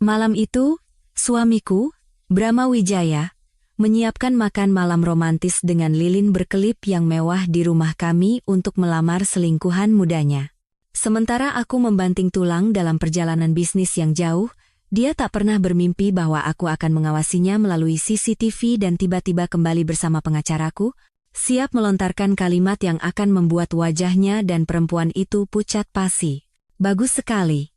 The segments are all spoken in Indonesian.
Malam itu, suamiku, Brahma Wijaya, menyiapkan makan malam romantis dengan lilin berkelip yang mewah di rumah kami untuk melamar selingkuhan mudanya. Sementara aku membanting tulang dalam perjalanan bisnis yang jauh, dia tak pernah bermimpi bahwa aku akan mengawasinya melalui CCTV dan tiba-tiba kembali bersama pengacaraku, siap melontarkan kalimat yang akan membuat wajahnya dan perempuan itu pucat pasi. Bagus sekali.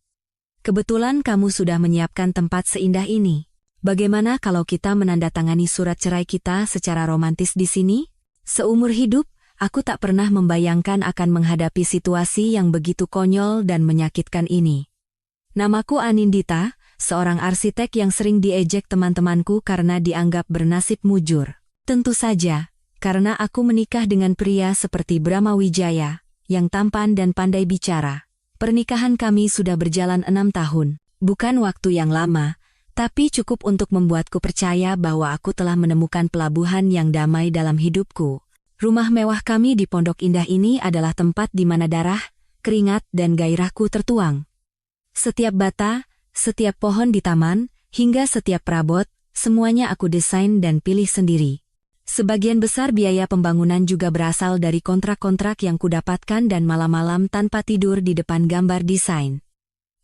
Kebetulan kamu sudah menyiapkan tempat seindah ini. Bagaimana kalau kita menandatangani surat cerai kita secara romantis di sini? Seumur hidup, aku tak pernah membayangkan akan menghadapi situasi yang begitu konyol dan menyakitkan ini. Namaku Anindita, seorang arsitek yang sering diejek teman-temanku karena dianggap bernasib mujur. Tentu saja, karena aku menikah dengan pria seperti Brahma Wijaya, yang tampan dan pandai bicara. Pernikahan kami sudah berjalan 6 tahun. Bukan waktu yang lama, tapi cukup untuk membuatku percaya bahwa aku telah menemukan pelabuhan yang damai dalam hidupku. Rumah mewah kami di Pondok Indah ini adalah tempat di mana darah, keringat, dan gairahku tertuang. Setiap bata, setiap pohon di taman, hingga setiap perabot, semuanya aku desain dan pilih sendiri. Sebagian besar biaya pembangunan juga berasal dari kontrak-kontrak yang kudapatkan dan malam-malam tanpa tidur di depan gambar desain.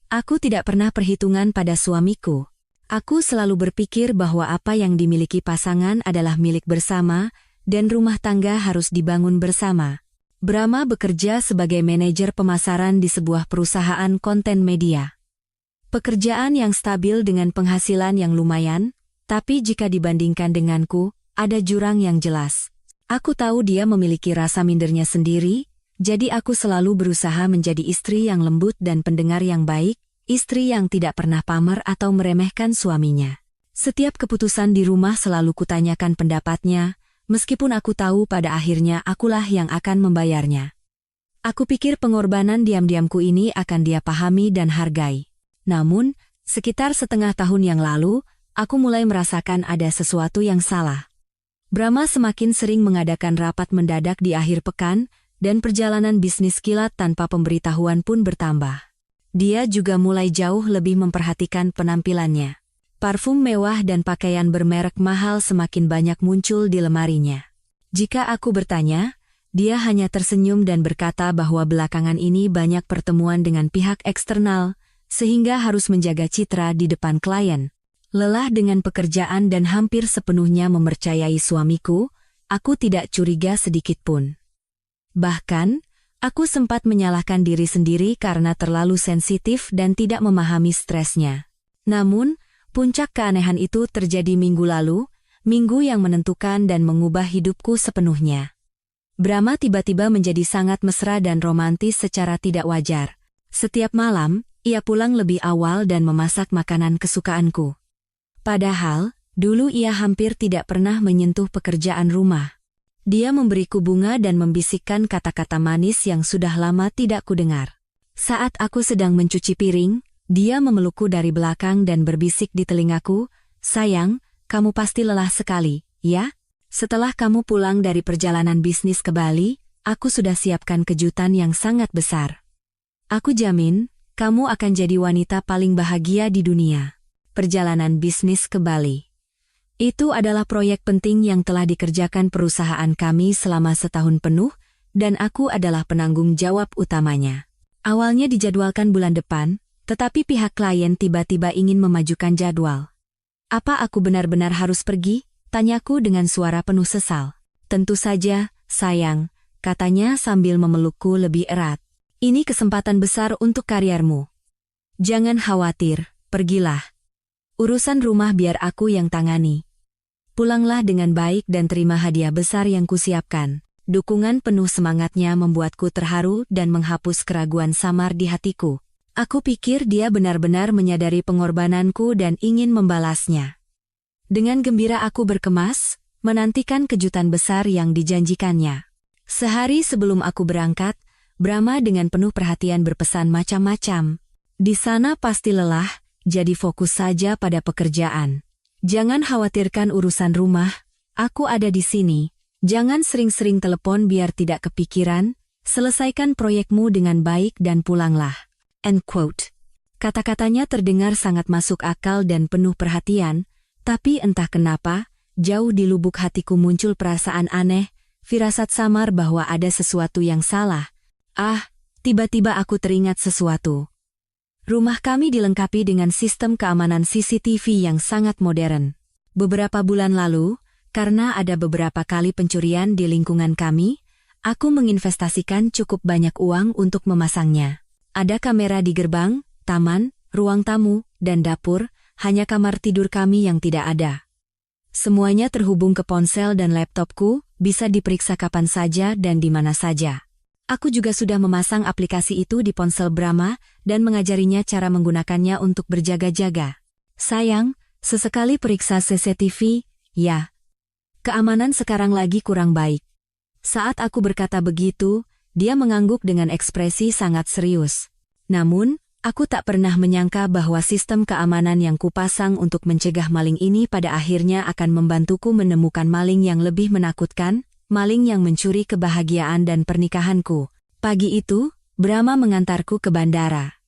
Aku tidak pernah perhitungan pada suamiku. Aku selalu berpikir bahwa apa yang dimiliki pasangan adalah milik bersama, dan rumah tangga harus dibangun bersama. Brahma bekerja sebagai manajer pemasaran di sebuah perusahaan konten media. Pekerjaan yang stabil dengan penghasilan yang lumayan, tapi jika dibandingkan denganku, ada jurang yang jelas. Aku tahu dia memiliki rasa mindernya sendiri, jadi aku selalu berusaha menjadi istri yang lembut dan pendengar yang baik, istri yang tidak pernah pamer atau meremehkan suaminya. Setiap keputusan di rumah selalu kutanyakan pendapatnya, meskipun aku tahu pada akhirnya akulah yang akan membayarnya. Aku pikir pengorbanan diam-diamku ini akan dia pahami dan hargai. Namun, sekitar setengah tahun yang lalu, aku mulai merasakan ada sesuatu yang salah. Brahma semakin sering mengadakan rapat mendadak di akhir pekan, dan perjalanan bisnis kilat tanpa pemberitahuan pun bertambah. Dia juga mulai jauh lebih memperhatikan penampilannya. Parfum mewah dan pakaian bermerek mahal semakin banyak muncul di lemarinya. Jika aku bertanya, dia hanya tersenyum dan berkata bahwa belakangan ini banyak pertemuan dengan pihak eksternal, sehingga harus menjaga citra di depan klien. Lelah dengan pekerjaan dan hampir sepenuhnya mempercayai suamiku, aku tidak curiga sedikit pun. Bahkan, aku sempat menyalahkan diri sendiri karena terlalu sensitif dan tidak memahami stresnya. Namun, puncak keanehan itu terjadi minggu lalu, minggu yang menentukan dan mengubah hidupku sepenuhnya. Brahma tiba-tiba menjadi sangat mesra dan romantis secara tidak wajar. Setiap malam, ia pulang lebih awal dan memasak makanan kesukaanku. Padahal, dulu ia hampir tidak pernah menyentuh pekerjaan rumah. Dia memberiku bunga dan membisikkan kata-kata manis yang sudah lama tidak kudengar. Saat aku sedang mencuci piring, dia memelukku dari belakang dan berbisik di telingaku, "Sayang, kamu pasti lelah sekali, ya? Setelah kamu pulang dari perjalanan bisnis ke Bali, aku sudah siapkan kejutan yang sangat besar. Aku jamin, kamu akan jadi wanita paling bahagia di dunia." Perjalanan bisnis ke Bali. Itu adalah proyek penting yang telah dikerjakan perusahaan kami selama setahun penuh, dan aku adalah penanggung jawab utamanya. Awalnya dijadwalkan bulan depan, tetapi pihak klien tiba-tiba ingin memajukan jadwal. "Apa aku benar-benar harus pergi?" tanyaku dengan suara penuh sesal. "Tentu saja, sayang," katanya sambil memelukku lebih erat. "Ini kesempatan besar untuk kariermu. Jangan khawatir, pergilah. Urusan rumah biar aku yang tangani. Pulanglah dengan baik dan terima hadiah besar yang kusiapkan." Dukungan penuh semangatnya membuatku terharu dan menghapus keraguan samar di hatiku. Aku pikir dia benar-benar menyadari pengorbananku dan ingin membalasnya. Dengan gembira aku berkemas, menantikan kejutan besar yang dijanjikannya. Sehari sebelum aku berangkat, Brahma dengan penuh perhatian berpesan macam-macam. "Di sana pasti lelah, jadi fokus saja pada pekerjaan. Jangan khawatirkan urusan rumah, aku ada di sini. Jangan sering-sering telepon biar tidak kepikiran, selesaikan proyekmu dengan baik dan pulanglah." End quote. Kata-katanya terdengar sangat masuk akal dan penuh perhatian, tapi entah kenapa, jauh di lubuk hatiku muncul perasaan aneh, firasat samar bahwa ada sesuatu yang salah. Tiba-tiba aku teringat sesuatu. Rumah kami dilengkapi dengan sistem keamanan CCTV yang sangat modern. Beberapa bulan lalu, karena ada beberapa kali pencurian di lingkungan kami, aku menginvestasikan cukup banyak uang untuk memasangnya. Ada kamera di gerbang, taman, ruang tamu, dan dapur, hanya kamar tidur kami yang tidak ada. Semuanya terhubung ke ponsel dan laptopku, bisa diperiksa kapan saja dan di mana saja. Aku juga sudah memasang aplikasi itu di ponsel Brahma dan mengajarinya cara menggunakannya untuk berjaga-jaga. Sayang, sesekali periksa CCTV, ya. Keamanan sekarang lagi kurang baik. Saat aku berkata begitu, dia mengangguk dengan ekspresi sangat serius. Namun, aku tak pernah menyangka bahwa sistem keamanan yang kupasang untuk mencegah maling ini pada akhirnya akan membantuku menemukan maling yang lebih menakutkan, maling yang mencuri kebahagiaan dan pernikahanku. Pagi itu, Brahma mengantarku ke bandara.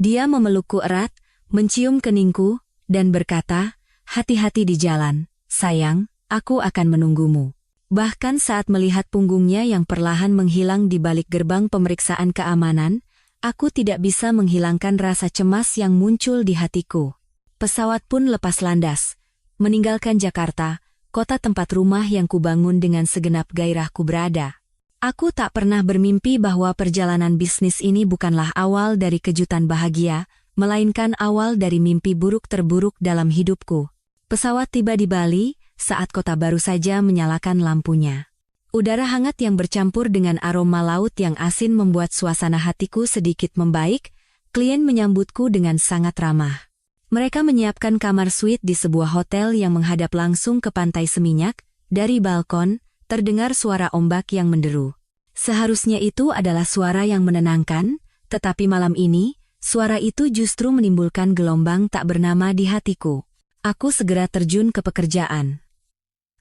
Dia memelukku erat, mencium keningku, dan berkata, "Hati-hati di jalan, sayang, aku akan menunggumu." Bahkan saat melihat punggungnya yang perlahan menghilang di balik gerbang pemeriksaan keamanan, aku tidak bisa menghilangkan rasa cemas yang muncul di hatiku. Pesawat pun lepas landas, meninggalkan Jakarta, kota tempat rumah yang kubangun dengan segenap gairahku berada. Aku tak pernah bermimpi bahwa perjalanan bisnis ini bukanlah awal dari kejutan bahagia, melainkan awal dari mimpi buruk terburuk dalam hidupku. Pesawat tiba di Bali, saat kota baru saja menyalakan lampunya. Udara hangat yang bercampur dengan aroma laut yang asin membuat suasana hatiku sedikit membaik. Klien menyambutku dengan sangat ramah. Mereka menyiapkan kamar suite di sebuah hotel yang menghadap langsung ke pantai Seminyak. Dari balkon, terdengar suara ombak yang menderu. Seharusnya itu adalah suara yang menenangkan, tetapi malam ini, suara itu justru menimbulkan gelombang tak bernama di hatiku. Aku segera terjun ke pekerjaan.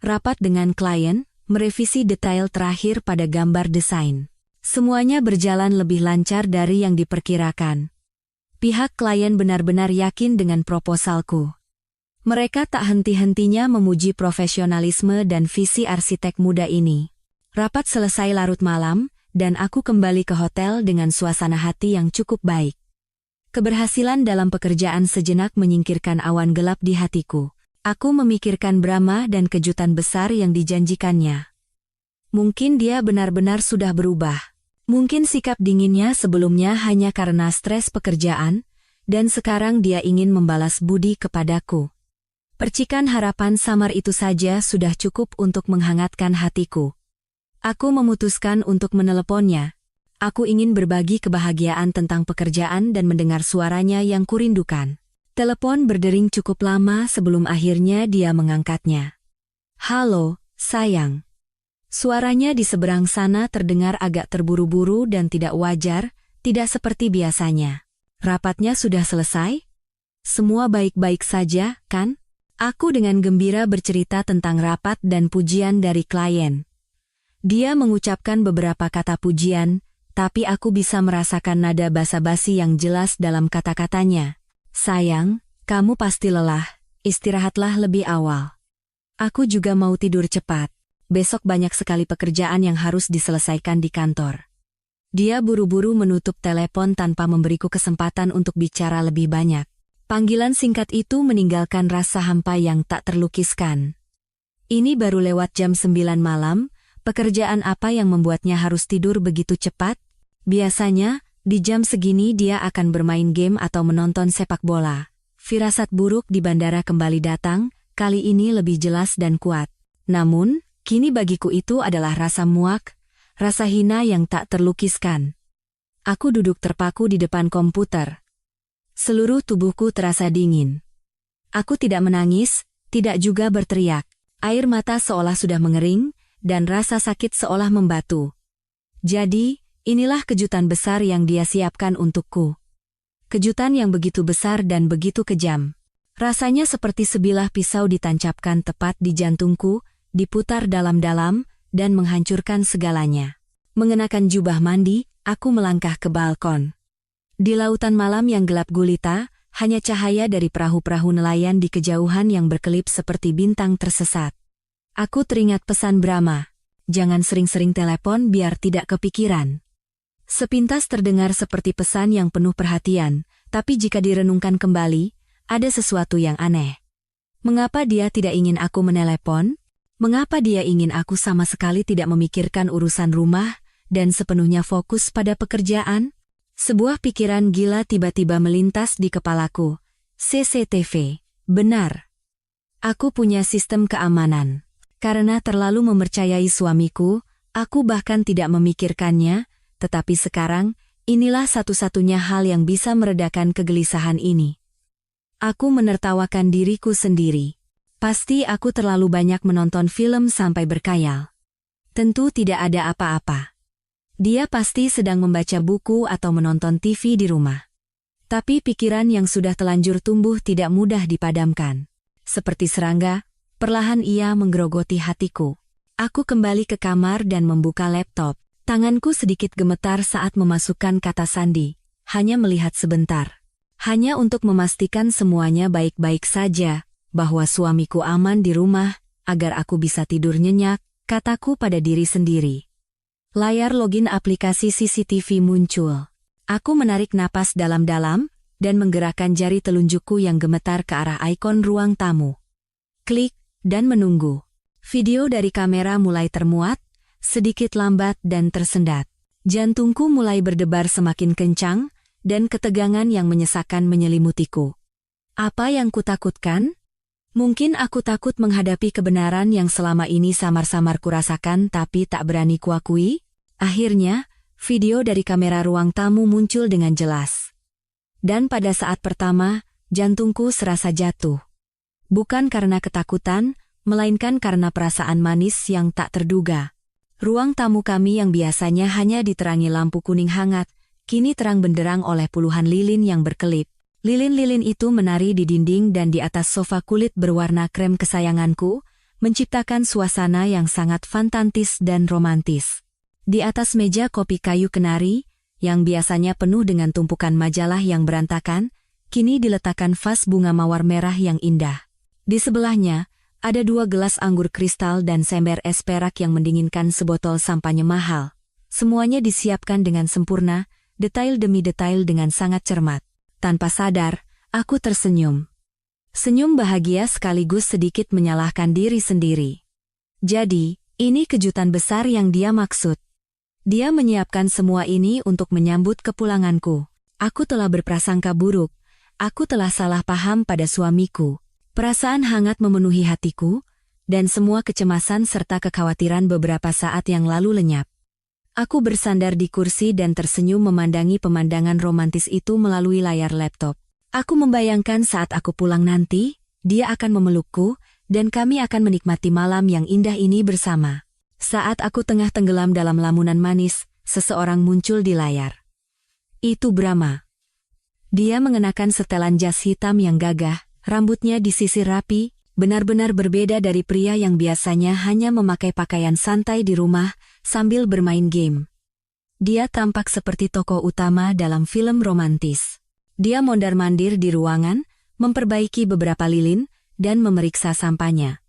Rapat dengan klien, merevisi detail terakhir pada gambar desain. Semuanya berjalan lebih lancar dari yang diperkirakan. Pihak klien benar-benar yakin dengan proposalku. Mereka tak henti-hentinya memuji profesionalisme dan visi arsitek muda ini. Rapat selesai larut malam, dan aku kembali ke hotel dengan suasana hati yang cukup baik. Keberhasilan dalam pekerjaan sejenak menyingkirkan awan gelap di hatiku. Aku memikirkan Brahma dan kejutan besar yang dijanjikannya. Mungkin dia benar-benar sudah berubah. Mungkin sikap dinginnya sebelumnya hanya karena stres pekerjaan, dan sekarang dia ingin membalas budi kepadaku. Percikan harapan samar itu saja sudah cukup untuk menghangatkan hatiku. Aku memutuskan untuk meneleponnya. Aku ingin berbagi kebahagiaan tentang pekerjaan dan mendengar suaranya yang kurindukan. Telepon berdering cukup lama sebelum akhirnya dia mengangkatnya. "Halo, sayang." Suaranya di seberang sana terdengar agak terburu-buru dan tidak wajar, tidak seperti biasanya. "Rapatnya sudah selesai? Semua baik-baik saja, kan?" Aku dengan gembira bercerita tentang rapat dan pujian dari klien. Dia mengucapkan beberapa kata pujian, tapi aku bisa merasakan nada basa-basi yang jelas dalam kata-katanya. "Sayang, kamu pasti lelah, istirahatlah lebih awal. Aku juga mau tidur cepat. Besok banyak sekali pekerjaan yang harus diselesaikan di kantor." Dia buru-buru menutup telepon tanpa memberiku kesempatan untuk bicara lebih banyak. Panggilan singkat itu meninggalkan rasa hampa yang tak terlukiskan. Ini baru lewat jam 9 malam, pekerjaan apa yang membuatnya harus tidur begitu cepat? Biasanya, di jam segini dia akan bermain game atau menonton sepak bola. Firasat buruk di bandara kembali datang, kali ini lebih jelas dan kuat. Namun, kini bagiku itu adalah rasa muak, rasa hina yang tak terlukiskan. Aku duduk terpaku di depan komputer. Seluruh tubuhku terasa dingin. Aku tidak menangis, tidak juga berteriak. Air mata seolah sudah mengering, dan rasa sakit seolah membatu. Jadi, inilah kejutan besar yang dia siapkan untukku. Kejutan yang begitu besar dan begitu kejam. Rasanya seperti sebilah pisau ditancapkan tepat di jantungku, diputar dalam-dalam, dan menghancurkan segalanya. Mengenakan jubah mandi, aku melangkah ke balkon. Di lautan malam yang gelap gulita, hanya cahaya dari perahu-perahu nelayan di kejauhan yang berkelip seperti bintang tersesat. Aku teringat pesan Brahma, jangan sering-sering telepon biar tidak kepikiran. Sepintas terdengar seperti pesan yang penuh perhatian, tapi jika direnungkan kembali, ada sesuatu yang aneh. Mengapa dia tidak ingin aku menelepon? Mengapa dia ingin aku sama sekali tidak memikirkan urusan rumah dan sepenuhnya fokus pada pekerjaan? Sebuah pikiran gila tiba-tiba melintas di kepalaku. CCTV, benar. Aku punya sistem keamanan. Karena terlalu mempercayai suamiku, aku bahkan tidak memikirkannya, tetapi sekarang, inilah satu-satunya hal yang bisa meredakan kegelisahan ini. Aku menertawakan diriku sendiri. Pasti aku terlalu banyak menonton film sampai berkhayal. Tentu tidak ada apa-apa. Dia pasti sedang membaca buku atau menonton TV di rumah. Tapi pikiran yang sudah telanjur tumbuh tidak mudah dipadamkan. Seperti serangga, perlahan ia menggerogoti hatiku. Aku kembali ke kamar dan membuka laptop. Tanganku sedikit gemetar saat memasukkan kata sandi. Hanya melihat sebentar. Hanya untuk memastikan semuanya baik-baik saja, bahwa suamiku aman di rumah, agar aku bisa tidur nyenyak, kataku pada diri sendiri. Layar login aplikasi CCTV muncul. Aku menarik napas dalam-dalam, dan menggerakkan jari telunjukku yang gemetar ke arah ikon ruang tamu. Klik, dan menunggu. Video dari kamera mulai termuat, sedikit lambat dan tersendat. Jantungku mulai berdebar semakin kencang, dan ketegangan yang menyesakkan menyelimutiku. Apa yang kutakutkan? Mungkin aku takut menghadapi kebenaran yang selama ini samar-samar kurasakan tapi tak berani kuakui. Akhirnya, video dari kamera ruang tamu muncul dengan jelas. Dan pada saat pertama, jantungku serasa jatuh. Bukan karena ketakutan, melainkan karena perasaan manis yang tak terduga. Ruang tamu kami yang biasanya hanya diterangi lampu kuning hangat, kini terang benderang oleh puluhan lilin yang berkelip. Lilin-lilin itu menari di dinding dan di atas sofa kulit berwarna krem kesayanganku, menciptakan suasana yang sangat fantastis dan romantis. Di atas meja kopi kayu kenari, yang biasanya penuh dengan tumpukan majalah yang berantakan, kini diletakkan vas bunga mawar merah yang indah. Di sebelahnya, ada 2 gelas anggur kristal dan sember es perak yang mendinginkan sebotol sampanye mahal. Semuanya disiapkan dengan sempurna, detail demi detail dengan sangat cermat. Tanpa sadar, aku tersenyum. Senyum bahagia sekaligus sedikit menyalahkan diri sendiri. Jadi, ini kejutan besar yang dia maksud. Dia menyiapkan semua ini untuk menyambut kepulanganku. Aku telah berprasangka buruk. Aku telah salah paham pada suamiku. Perasaan hangat memenuhi hatiku, dan semua kecemasan serta kekhawatiran beberapa saat yang lalu lenyap. Aku bersandar di kursi dan tersenyum memandangi pemandangan romantis itu melalui layar laptop. Aku membayangkan saat aku pulang nanti, dia akan memelukku, dan kami akan menikmati malam yang indah ini bersama. Saat aku tengah tenggelam dalam lamunan manis, seseorang muncul di layar. Itu Brahma. Dia mengenakan setelan jas hitam yang gagah, rambutnya disisir rapi, benar-benar berbeda dari pria yang biasanya hanya memakai pakaian santai di rumah sambil bermain game. Dia tampak seperti tokoh utama dalam film romantis. Dia mondar-mandir di ruangan, memperbaiki beberapa lilin, dan memeriksa sampahnya.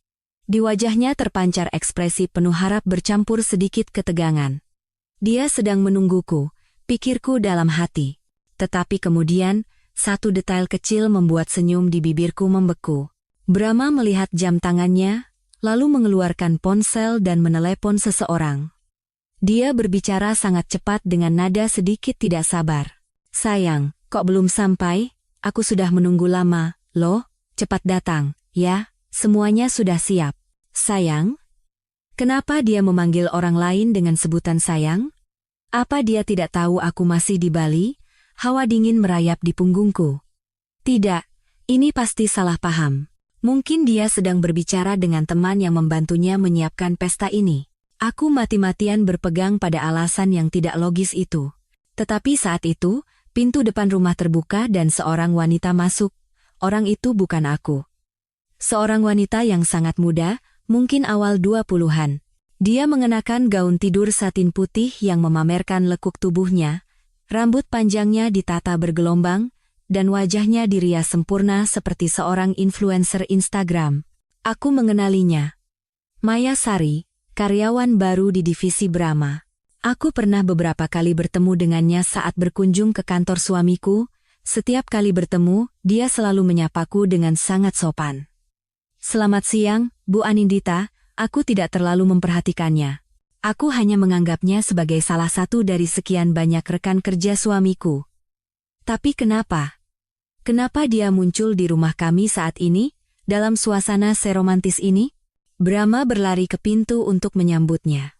Di wajahnya terpancar ekspresi penuh harap bercampur sedikit ketegangan. Dia sedang menungguku, pikirku dalam hati. Tetapi kemudian, satu detail kecil membuat senyum di bibirku membeku. Brahma melihat jam tangannya, lalu mengeluarkan ponsel dan menelepon seseorang. Dia berbicara sangat cepat dengan nada sedikit tidak sabar. Sayang, kok belum sampai? Aku sudah menunggu lama, loh, cepat datang, ya. Semuanya sudah siap. Sayang? Kenapa dia memanggil orang lain dengan sebutan sayang? Apa dia tidak tahu aku masih di Bali? Hawa dingin merayap di punggungku. Tidak, ini pasti salah paham. Mungkin dia sedang berbicara dengan teman yang membantunya menyiapkan pesta ini. Aku mati-matian berpegang pada alasan yang tidak logis itu. Tetapi saat itu, pintu depan rumah terbuka dan seorang wanita masuk. Orang itu bukan aku. Seorang wanita yang sangat muda, mungkin awal 20-an. Dia mengenakan gaun tidur satin putih yang memamerkan lekuk tubuhnya, Rambut panjangnya ditata bergelombang, dan wajahnya dirias sempurna seperti seorang influencer Instagram. Aku mengenalinya. Maya Sari, karyawan baru di divisi Brahma. Aku pernah beberapa kali bertemu dengannya saat berkunjung ke kantor suamiku. Setiap kali bertemu, dia selalu menyapaku dengan sangat sopan. "Selamat siang, Bu Anindita," aku tidak terlalu memperhatikannya. Aku hanya menganggapnya sebagai salah satu dari sekian banyak rekan kerja suamiku. Tapi kenapa? Kenapa dia muncul di rumah kami saat ini, dalam suasana seromantis ini? Brahma berlari ke pintu untuk menyambutnya.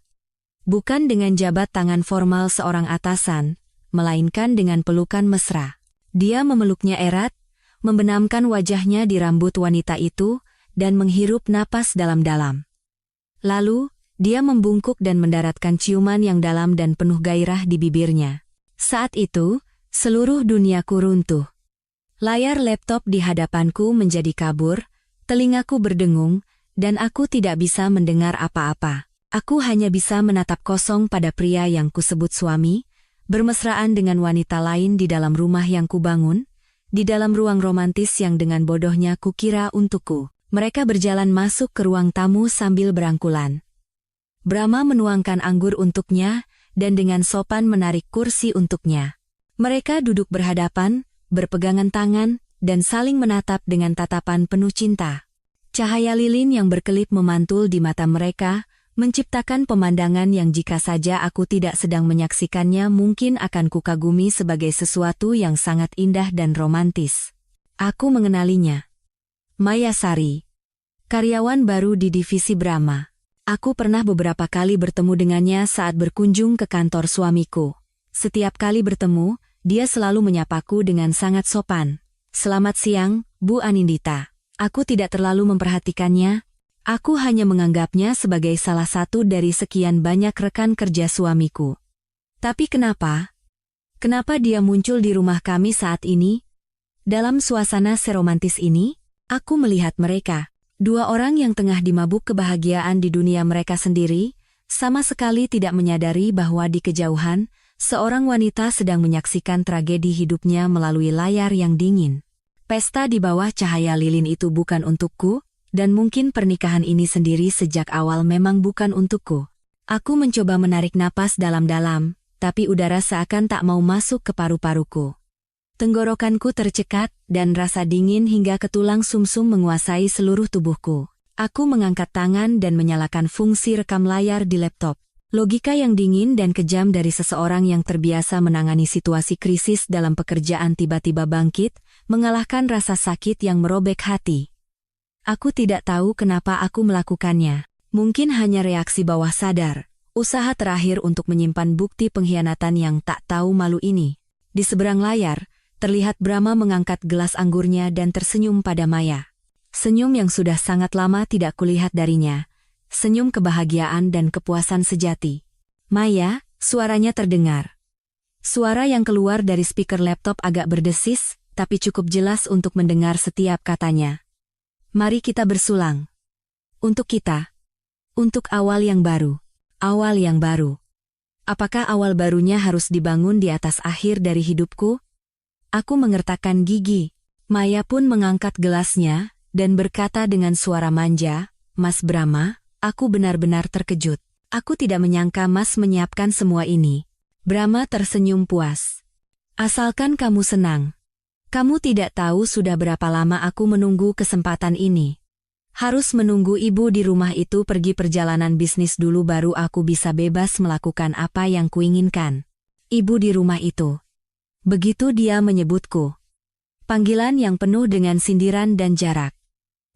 Bukan dengan jabat tangan formal seorang atasan, melainkan dengan pelukan mesra. Dia memeluknya erat, membenamkan wajahnya di rambut wanita itu, dan menghirup napas dalam-dalam. Lalu, dia membungkuk dan mendaratkan ciuman yang dalam dan penuh gairah di bibirnya. Saat itu, seluruh duniaku runtuh. Layar laptop di hadapanku menjadi kabur, telingaku berdengung, dan aku tidak bisa mendengar apa-apa. Aku hanya bisa menatap kosong pada pria yang kusebut suami, bermesraan dengan wanita lain di dalam rumah yang kubangun, di dalam ruang romantis yang dengan bodohnya kukira untukku. Mereka berjalan masuk ke ruang tamu sambil berangkulan. Brahma menuangkan anggur untuknya, dan dengan sopan menarik kursi untuknya. Mereka duduk berhadapan, berpegangan tangan, dan saling menatap dengan tatapan penuh cinta. Cahaya lilin yang berkelip memantul di mata mereka, menciptakan pemandangan yang jika saja aku tidak sedang menyaksikannya mungkin akan kukagumi sebagai sesuatu yang sangat indah dan romantis. Aku mengenalinya. Maya Sari, karyawan baru di divisi Brahma. Aku pernah beberapa kali bertemu dengannya saat berkunjung ke kantor suamiku. Setiap kali bertemu, dia selalu menyapaku dengan sangat sopan. "Selamat siang, Bu Anindita." Aku tidak terlalu memperhatikannya. Aku hanya menganggapnya sebagai salah satu dari sekian banyak rekan kerja suamiku. Tapi kenapa? Kenapa dia muncul di rumah kami saat ini? Dalam suasana seromantis ini, aku melihat mereka. Dua orang yang tengah dimabuk kebahagiaan di dunia mereka sendiri, sama sekali tidak menyadari bahwa di kejauhan, seorang wanita sedang menyaksikan tragedi hidupnya melalui layar yang dingin. Pesta di bawah cahaya lilin itu bukan untukku, dan mungkin pernikahan ini sendiri sejak awal memang bukan untukku. Aku mencoba menarik napas dalam-dalam, tapi udara seakan tak mau masuk ke paru-paruku. Tenggorokanku tercekat, dan rasa dingin hingga ke tulang sumsum menguasai seluruh tubuhku. Aku mengangkat tangan dan menyalakan fungsi rekam layar di laptop. Logika yang dingin dan kejam dari seseorang yang terbiasa menangani situasi krisis dalam pekerjaan tiba-tiba bangkit, mengalahkan rasa sakit yang merobek hati. Aku tidak tahu kenapa aku melakukannya. Mungkin hanya reaksi bawah sadar, usaha terakhir untuk menyimpan bukti pengkhianatan yang tak tahu malu ini. Di seberang layar, terlihat Brahma mengangkat gelas anggurnya dan tersenyum pada Maya. Senyum yang sudah sangat lama tidak kulihat darinya. Senyum kebahagiaan dan kepuasan sejati. "Maya," suaranya terdengar. Suara yang keluar dari speaker laptop agak berdesis, tapi cukup jelas untuk mendengar setiap katanya. "Mari kita bersulang. Untuk kita. Untuk awal yang baru. Awal yang baru. Apakah awal barunya harus dibangun di atas akhir dari hidupku?" Aku mengertakkan gigi. Maya pun mengangkat gelasnya, dan berkata dengan suara manja, "Mas Brahma, aku benar-benar terkejut. Aku tidak menyangka Mas menyiapkan semua ini." Brahma tersenyum puas. "Asalkan kamu senang. Kamu tidak tahu sudah berapa lama aku menunggu kesempatan ini. Harus menunggu ibu di rumah itu pergi perjalanan bisnis dulu baru aku bisa bebas melakukan apa yang kuinginkan. Ibu di rumah itu." Begitu dia menyebutku. Panggilan yang penuh dengan sindiran dan jarak.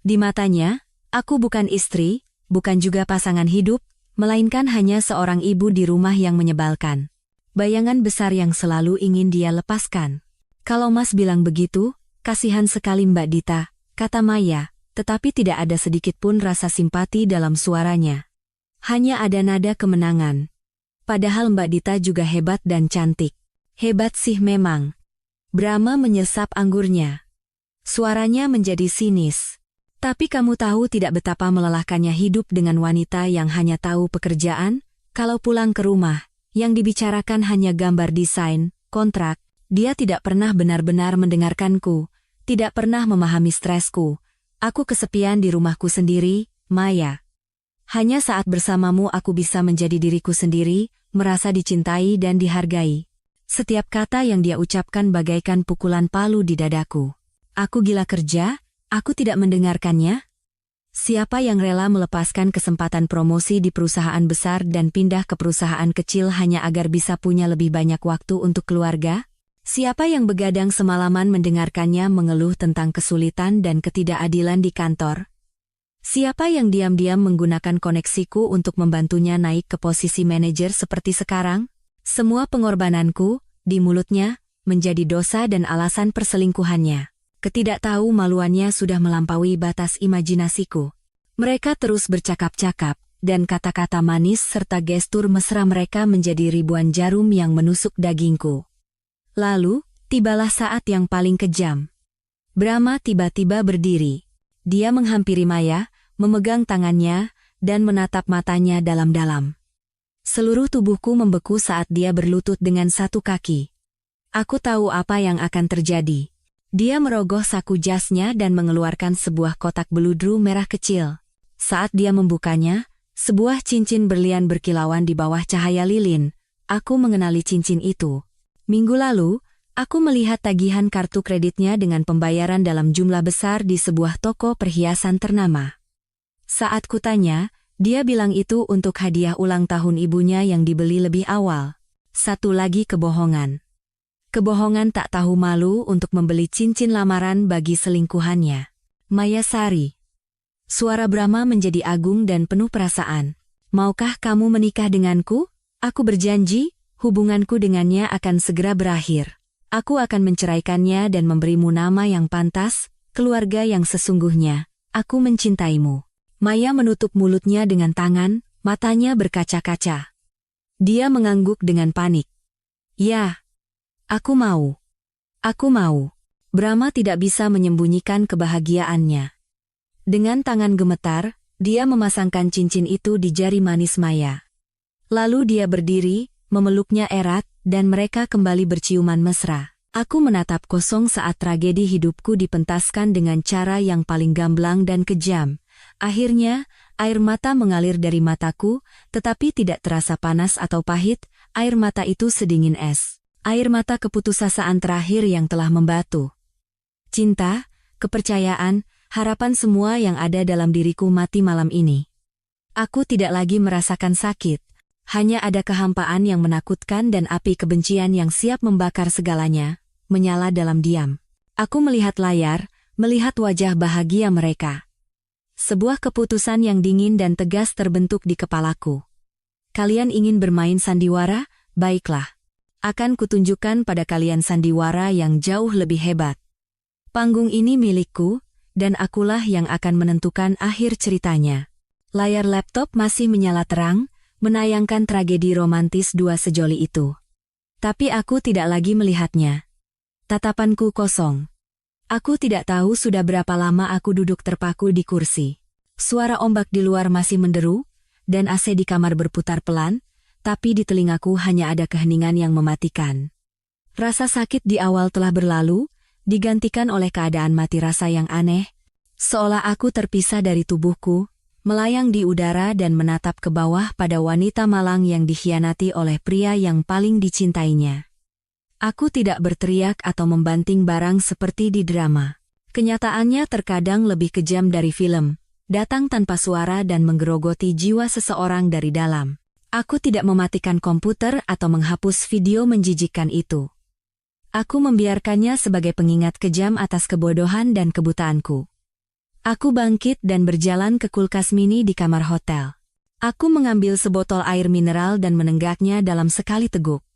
Di matanya, aku bukan istri, bukan juga pasangan hidup, melainkan hanya seorang ibu di rumah yang menyebalkan. Bayangan besar yang selalu ingin dia lepaskan. "Kalau Mas bilang begitu, kasihan sekali Mbak Dita," kata Maya, tetapi tidak ada sedikit pun rasa simpati dalam suaranya. Hanya ada nada kemenangan. Padahal Mbak Dita juga hebat dan cantik. "Hebat sih memang." Brahma menyesap anggurnya. Suaranya menjadi sinis. "Tapi kamu tahu tidak betapa melelahkannya hidup dengan wanita yang hanya tahu pekerjaan? Kalau pulang ke rumah, yang dibicarakan hanya gambar desain, kontrak. Dia tidak pernah benar-benar mendengarkanku, tidak pernah memahami stresku. Aku kesepian di rumahku sendiri, Maya. Hanya saat bersamamu aku bisa menjadi diriku sendiri, merasa dicintai dan dihargai. Setiap kata yang dia ucapkan bagaikan pukulan palu di dadaku. Aku gila kerja, aku tidak mendengarkannya. Siapa yang rela melepaskan kesempatan promosi di perusahaan besar dan pindah ke perusahaan kecil hanya agar bisa punya lebih banyak waktu untuk keluarga? Siapa yang begadang semalaman mendengarkannya mengeluh tentang kesulitan dan ketidakadilan di kantor? Siapa yang diam-diam menggunakan koneksiku untuk membantunya naik ke posisi manajer seperti sekarang? Semua pengorbananku, di mulutnya, menjadi dosa dan alasan perselingkuhannya. Ketidaktahu-maluannya sudah melampaui batas imajinasiku. Mereka terus bercakap-cakap, dan kata-kata manis serta gestur mesra mereka menjadi ribuan jarum yang menusuk dagingku. Lalu, tibalah saat yang paling kejam. Brahma tiba-tiba berdiri. Dia menghampiri Maya, memegang tangannya, dan menatap matanya dalam-dalam. Seluruh tubuhku membeku saat dia berlutut dengan satu kaki. Aku tahu apa yang akan terjadi. Dia merogoh saku jasnya dan mengeluarkan sebuah kotak beludru merah kecil. Saat dia membukanya, sebuah cincin berlian berkilauan di bawah cahaya lilin. Aku mengenali cincin itu. Minggu lalu, aku melihat tagihan kartu kreditnya dengan pembayaran dalam jumlah besar di sebuah toko perhiasan ternama. Saat kutanya, dia bilang itu untuk hadiah ulang tahun ibunya yang dibeli lebih awal. Satu lagi kebohongan. Kebohongan tak tahu malu untuk membeli cincin lamaran bagi selingkuhannya. Maya Sari. Suara Brahma menjadi agung dan penuh perasaan. Maukah kamu menikah denganku? Aku berjanji, hubunganku dengannya akan segera berakhir. Aku akan menceraikannya dan memberimu nama yang pantas, keluarga yang sesungguhnya. Aku mencintaimu. Maya menutup mulutnya dengan tangan, matanya berkaca-kaca. Dia mengangguk dengan panik. Ya. Aku mau. Aku mau. Brahma tidak bisa menyembunyikan kebahagiaannya. Dengan tangan gemetar, dia memasangkan cincin itu di jari manis Maya. Lalu dia berdiri, memeluknya erat, dan mereka kembali berciuman mesra. Aku menatap kosong saat tragedi hidupku dipentaskan dengan cara yang paling gamblang dan kejam. Akhirnya, air mata mengalir dari mataku, tetapi tidak terasa panas atau pahit, air mata itu sedingin es. Air mata keputusasaan terakhir yang telah membatu. Cinta, kepercayaan, harapan semua yang ada dalam diriku mati malam ini. Aku tidak lagi merasakan sakit. Hanya ada kehampaan yang menakutkan dan api kebencian yang siap membakar segalanya, menyala dalam diam. Aku melihat layar, melihat wajah bahagia mereka. Sebuah keputusan yang dingin dan tegas terbentuk di kepalaku. Kalian ingin bermain sandiwara? Baiklah. Akan kutunjukkan pada kalian sandiwara yang jauh lebih hebat. Panggung ini milikku, dan akulah yang akan menentukan akhir ceritanya. Layar laptop masih menyala terang, menayangkan tragedi romantis dua sejoli itu. Tapi aku tidak lagi melihatnya. Tatapanku kosong. Aku tidak tahu sudah berapa lama aku duduk terpaku di kursi. Suara ombak di luar masih menderu, dan AC di kamar berputar pelan, tapi di telingaku hanya ada keheningan yang mematikan. Rasa sakit di awal telah berlalu, digantikan oleh keadaan mati rasa yang aneh, seolah aku terpisah dari tubuhku, melayang di udara dan menatap ke bawah pada wanita malang yang dikhianati oleh pria yang paling dicintainya. Aku tidak berteriak atau membanting barang seperti di drama. Kenyataannya terkadang lebih kejam dari film, datang tanpa suara dan menggerogoti jiwa seseorang dari dalam. Aku tidak mematikan komputer atau menghapus video menjijikkan itu. Aku membiarkannya sebagai pengingat kejam atas kebodohan dan kebutaanku. Aku bangkit dan berjalan ke kulkas mini di kamar hotel. Aku mengambil sebotol air mineral dan menenggaknya dalam sekali teguk.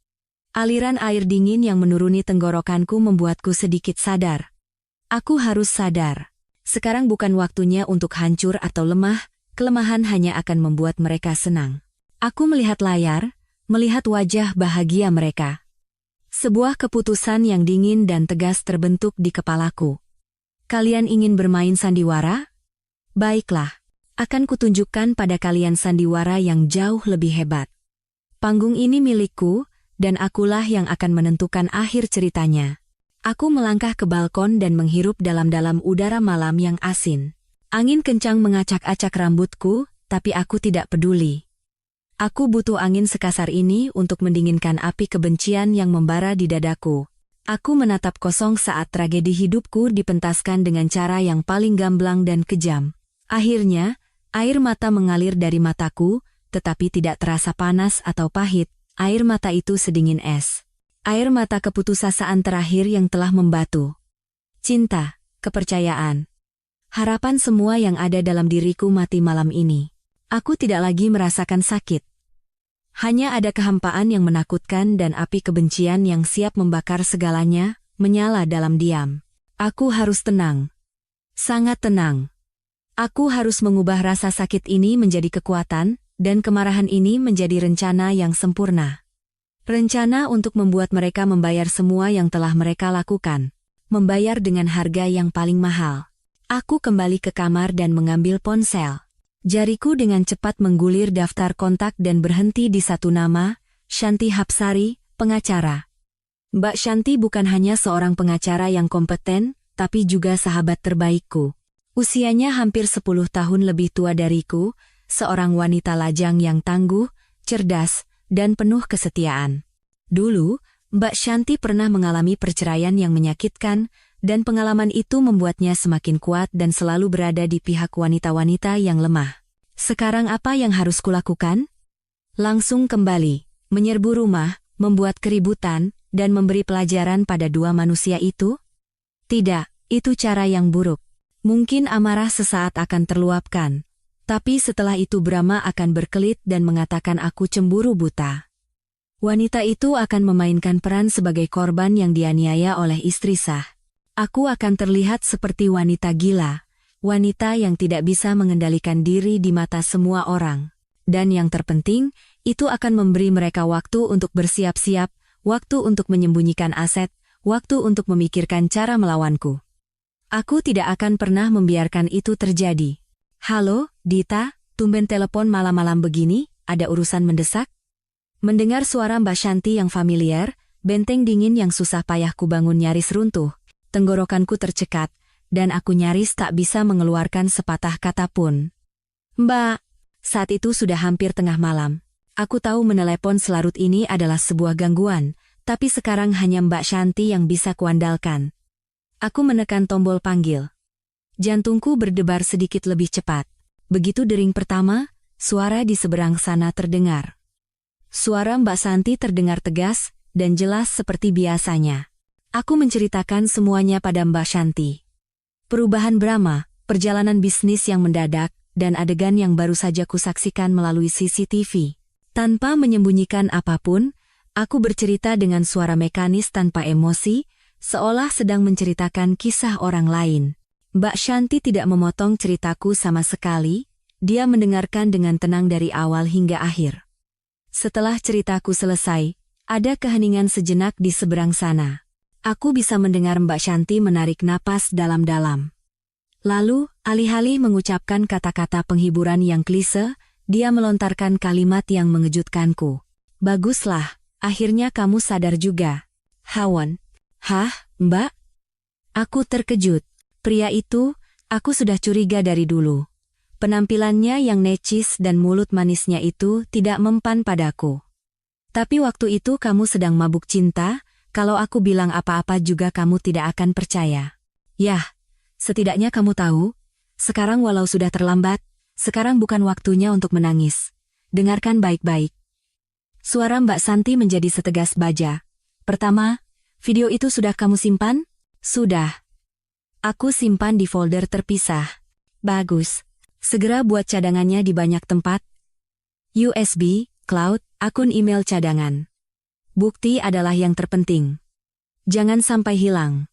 Aliran air dingin yang menuruni tenggorokanku membuatku sedikit sadar. Aku harus sadar. Sekarang bukan waktunya untuk hancur atau lemah, kelemahan hanya akan membuat mereka senang. Aku melihat layar, melihat wajah bahagia mereka. Sebuah keputusan yang dingin dan tegas terbentuk di kepalaku. Kalian ingin bermain sandiwara? Baiklah, akan kutunjukkan pada kalian sandiwara yang jauh lebih hebat. Panggung ini milikku, dan akulah yang akan menentukan akhir ceritanya. Aku melangkah ke balkon dan menghirup dalam-dalam udara malam yang asin. Angin kencang mengacak-acak rambutku, tapi aku tidak peduli. Aku butuh angin sekasar ini untuk mendinginkan api kebencian yang membara di dadaku. Aku menatap kosong saat tragedi hidupku dipentaskan dengan cara yang paling gamblang dan kejam. Akhirnya, air mata mengalir dari mataku, tetapi tidak terasa panas atau pahit. Air mata itu sedingin es. Air mata keputusasaan terakhir yang telah membatu. Cinta, kepercayaan, harapan semua yang ada dalam diriku mati malam ini. Aku tidak lagi merasakan sakit. Hanya ada kehampaan yang menakutkan dan api kebencian yang siap membakar segalanya, menyala dalam diam. Aku harus tenang. Sangat tenang. Aku harus mengubah rasa sakit ini menjadi kekuatan, dan kemarahan ini menjadi rencana yang sempurna. Rencana untuk membuat mereka membayar semua yang telah mereka lakukan. Membayar dengan harga yang paling mahal. Aku kembali ke kamar dan mengambil ponsel. Jariku dengan cepat menggulir daftar kontak dan berhenti di satu nama, Shanti Hapsari, pengacara. Mbak Shanti bukan hanya seorang pengacara yang kompeten, tapi juga sahabat terbaikku. Usianya hampir 10 tahun lebih tua dariku, seorang wanita lajang yang tangguh, cerdas, dan penuh kesetiaan. Dulu, Mbak Shanti pernah mengalami perceraian yang menyakitkan, dan pengalaman itu membuatnya semakin kuat dan selalu berada di pihak wanita-wanita yang lemah. Sekarang apa yang harus kulakukan? Langsung kembali, menyerbu rumah, membuat keributan, dan memberi pelajaran pada dua manusia itu? Tidak, itu cara yang buruk. Mungkin amarah sesaat akan terluapkan. Tapi setelah itu Brahma akan berkelit dan mengatakan aku cemburu buta. Wanita itu akan memainkan peran sebagai korban yang dianiaya oleh istri sah. Aku akan terlihat seperti wanita gila, wanita yang tidak bisa mengendalikan diri di mata semua orang. Dan yang terpenting, itu akan memberi mereka waktu untuk bersiap-siap, waktu untuk menyembunyikan aset, waktu untuk memikirkan cara melawanku. Aku tidak akan pernah membiarkan itu terjadi. Halo, Dita, tumben telepon malam-malam begini, ada urusan mendesak? Mendengar suara Mbak Shanti yang familiar, benteng dingin yang susah payahku bangun nyaris runtuh. Tenggorokanku tercekat, dan aku nyaris tak bisa mengeluarkan sepatah kata pun. Mbak, saat itu sudah hampir tengah malam. Aku tahu menelepon selarut ini adalah sebuah gangguan, tapi sekarang hanya Mbak Shanti yang bisa kuandalkan. Aku menekan tombol panggil. Jantungku berdebar sedikit lebih cepat. Begitu dering pertama, suara di seberang sana terdengar. Suara Mbak Shanti terdengar tegas, dan jelas seperti biasanya. Aku menceritakan semuanya pada Mbak Shanti. Perubahan Brahma, perjalanan bisnis yang mendadak, dan adegan yang baru saja kusaksikan melalui CCTV. Tanpa menyembunyikan apapun, aku bercerita dengan suara mekanis tanpa emosi, seolah sedang menceritakan kisah orang lain. Mbak Shanti tidak memotong ceritaku sama sekali, dia mendengarkan dengan tenang dari awal hingga akhir. Setelah ceritaku selesai, ada keheningan sejenak di seberang sana. Aku bisa mendengar Mbak Shanti menarik napas dalam-dalam. Lalu, alih-alih mengucapkan kata-kata penghiburan yang klise, dia melontarkan kalimat yang mengejutkanku. Baguslah, akhirnya kamu sadar juga. Hawan. Hah, Mbak? Aku terkejut. Pria itu, aku sudah curiga dari dulu. Penampilannya yang necis dan mulut manisnya itu tidak mempan padaku. Tapi waktu itu kamu sedang mabuk cinta, kalau aku bilang apa-apa juga kamu tidak akan percaya. Yah, setidaknya kamu tahu, sekarang walau sudah terlambat, sekarang bukan waktunya untuk menangis. Dengarkan baik-baik. Suara Mbak Shanti menjadi setegas baja. Pertama, video itu sudah kamu simpan? Sudah. Aku simpan di folder terpisah. Bagus. Segera buat cadangannya di banyak tempat. USB, cloud, akun email cadangan. Bukti adalah yang terpenting. Jangan sampai hilang.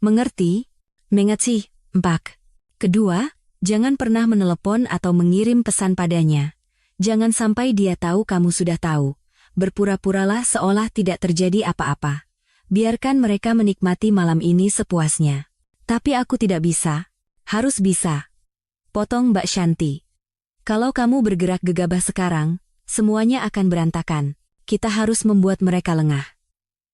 Mengerti? Mengerti, Mbak. Kedua, jangan pernah menelepon atau mengirim pesan padanya. Jangan sampai dia tahu kamu sudah tahu. Berpura-puralah seolah tidak terjadi apa-apa. Biarkan mereka menikmati malam ini sepuasnya. Tapi aku tidak bisa. Harus bisa. Potong Mbak Shanti. Kalau kamu bergerak gegabah sekarang, semuanya akan berantakan. kita harus membuat mereka lengah.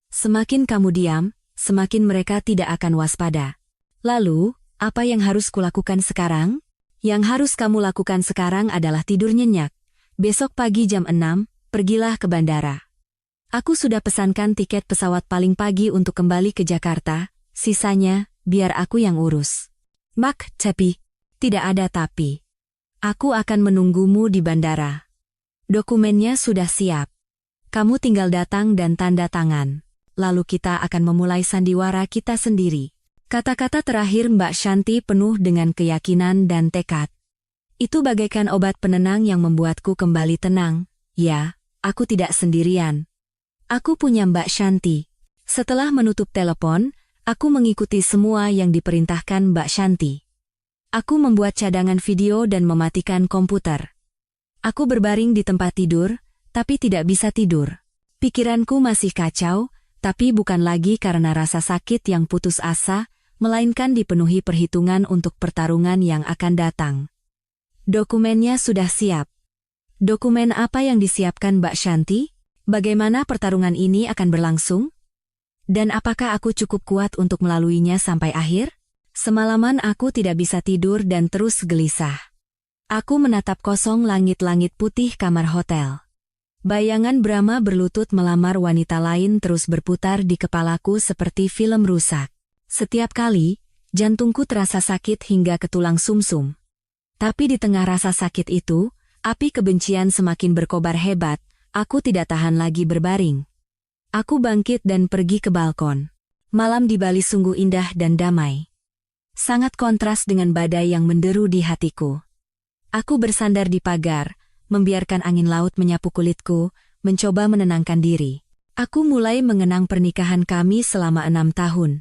Semakin kamu diam, semakin mereka tidak akan waspada. Lalu, apa yang harus kulakukan sekarang? Yang harus kamu lakukan sekarang adalah tidur nyenyak. Besok pagi jam 6, pergilah ke bandara. Aku sudah pesankan tiket pesawat paling pagi untuk kembali ke Jakarta, sisanya, biar aku yang urus. Mak, tapi, tidak ada tapi. Aku akan menunggumu di bandara. Dokumennya sudah siap. Kamu tinggal datang dan tanda tangan. Lalu kita akan memulai sandiwara kita sendiri. Kata-kata terakhir Mbak Shanti penuh dengan keyakinan dan tekad. Itu bagaikan obat penenang yang membuatku kembali tenang. Ya, aku tidak sendirian. Aku punya Mbak Shanti. Setelah menutup telepon, aku mengikuti semua yang diperintahkan Mbak Shanti. Aku membuat cadangan video dan mematikan komputer. Aku berbaring di tempat tidur, tapi tidak bisa tidur. Pikiranku masih kacau, tapi bukan lagi karena rasa sakit yang putus asa, melainkan dipenuhi perhitungan untuk pertarungan yang akan datang. Dokumennya sudah siap. Dokumen apa yang disiapkan Mbak Shanti? Bagaimana pertarungan ini akan berlangsung? Dan apakah aku cukup kuat untuk melaluinya sampai akhir? Semalaman aku tidak bisa tidur dan terus gelisah. Aku menatap kosong langit-langit putih kamar hotel. Bayangan Brahma berlutut melamar wanita lain terus berputar di kepalaku seperti film rusak. Setiap kali, jantungku terasa sakit hingga ke tulang sumsum. Tapi di tengah rasa sakit itu, api kebencian semakin berkobar hebat, aku tidak tahan lagi berbaring. Aku bangkit dan pergi ke balkon. Malam di Bali sungguh indah dan damai. Sangat kontras dengan badai yang menderu di hatiku. Aku bersandar di pagar, membiarkan angin laut menyapu kulitku, mencoba menenangkan diri. Aku mulai mengenang pernikahan kami selama 6 tahun.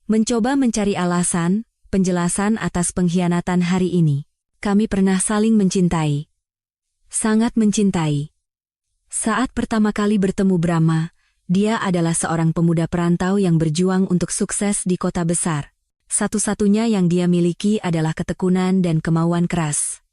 Mencoba mencari alasan, penjelasan atas pengkhianatan hari ini. Kami pernah saling mencintai. Sangat mencintai. Saat pertama kali bertemu Brahma, dia adalah seorang pemuda perantau yang berjuang untuk sukses di kota besar. Satu-satunya yang dia miliki adalah ketekunan dan kemauan keras.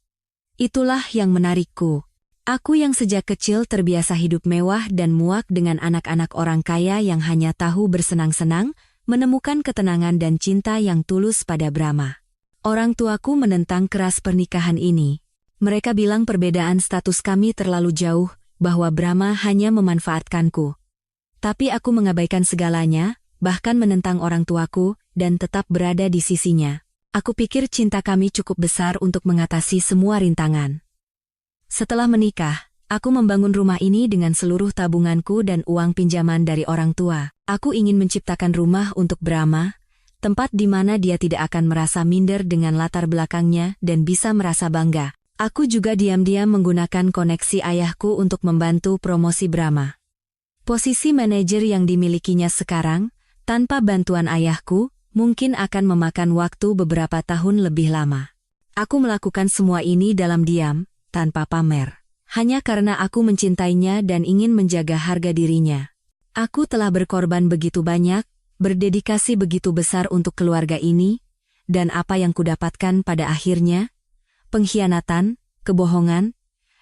Itulah yang menarikku. Aku yang sejak kecil terbiasa hidup mewah dan muak dengan anak-anak orang kaya yang hanya tahu bersenang-senang, menemukan ketenangan dan cinta yang tulus pada Brahma. Orang tuaku menentang keras pernikahan ini. Mereka bilang perbedaan status kami terlalu jauh, bahwa Brahma hanya memanfaatkanku. Tapi aku mengabaikan segalanya, bahkan menentang orang tuaku, dan tetap berada di sisinya. Aku pikir cinta kami cukup besar untuk mengatasi semua rintangan. Setelah menikah, aku membangun rumah ini dengan seluruh tabunganku dan uang pinjaman dari orang tua. Aku ingin menciptakan rumah untuk Brahma, tempat di mana dia tidak akan merasa minder dengan latar belakangnya dan bisa merasa bangga. Aku juga diam-diam menggunakan koneksi ayahku untuk membantu promosi Brahma. Posisi manajer yang dimilikinya sekarang, tanpa bantuan ayahku, mungkin akan memakan waktu beberapa tahun lebih lama. Aku melakukan semua ini dalam diam, tanpa pamer. Hanya karena aku mencintainya dan ingin menjaga harga dirinya. Aku telah berkorban begitu banyak, berdedikasi begitu besar untuk keluarga ini, dan apa yang kudapatkan pada akhirnya? Pengkhianatan, kebohongan,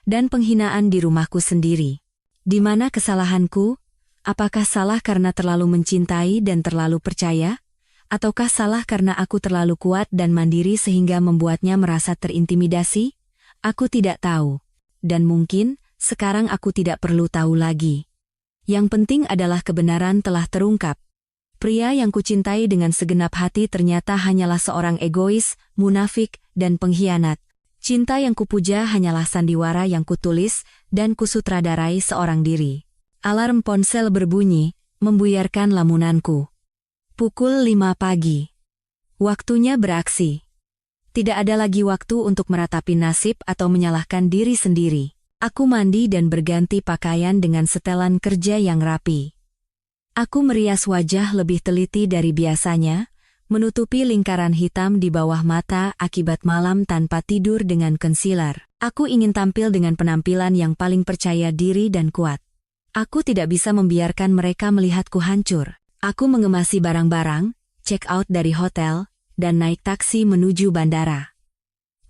dan penghinaan di rumahku sendiri. Di mana kesalahanku? Apakah salah karena terlalu mencintai dan terlalu percaya? Ataukah salah karena aku terlalu kuat dan mandiri sehingga membuatnya merasa terintimidasi? Aku tidak tahu. Dan mungkin, sekarang aku tidak perlu tahu lagi. Yang penting adalah kebenaran telah terungkap. Pria yang kucintai dengan segenap hati ternyata hanyalah seorang egois, munafik, dan pengkhianat. Cinta yang kupuja hanyalah sandiwara yang kutulis dan kusutradarai seorang diri. Alarm ponsel berbunyi, membuyarkan lamunanku. Pukul 5 pagi. Waktunya beraksi. Tidak ada lagi waktu untuk meratapi nasib atau menyalahkan diri sendiri. Aku mandi dan berganti pakaian dengan setelan kerja yang rapi. Aku merias wajah lebih teliti dari biasanya, menutupi lingkaran hitam di bawah mata akibat malam tanpa tidur dengan concealer. Aku ingin tampil dengan penampilan yang paling percaya diri dan kuat. Aku tidak bisa membiarkan mereka melihatku hancur. Aku mengemasi barang-barang, check out dari hotel, dan naik taksi menuju bandara.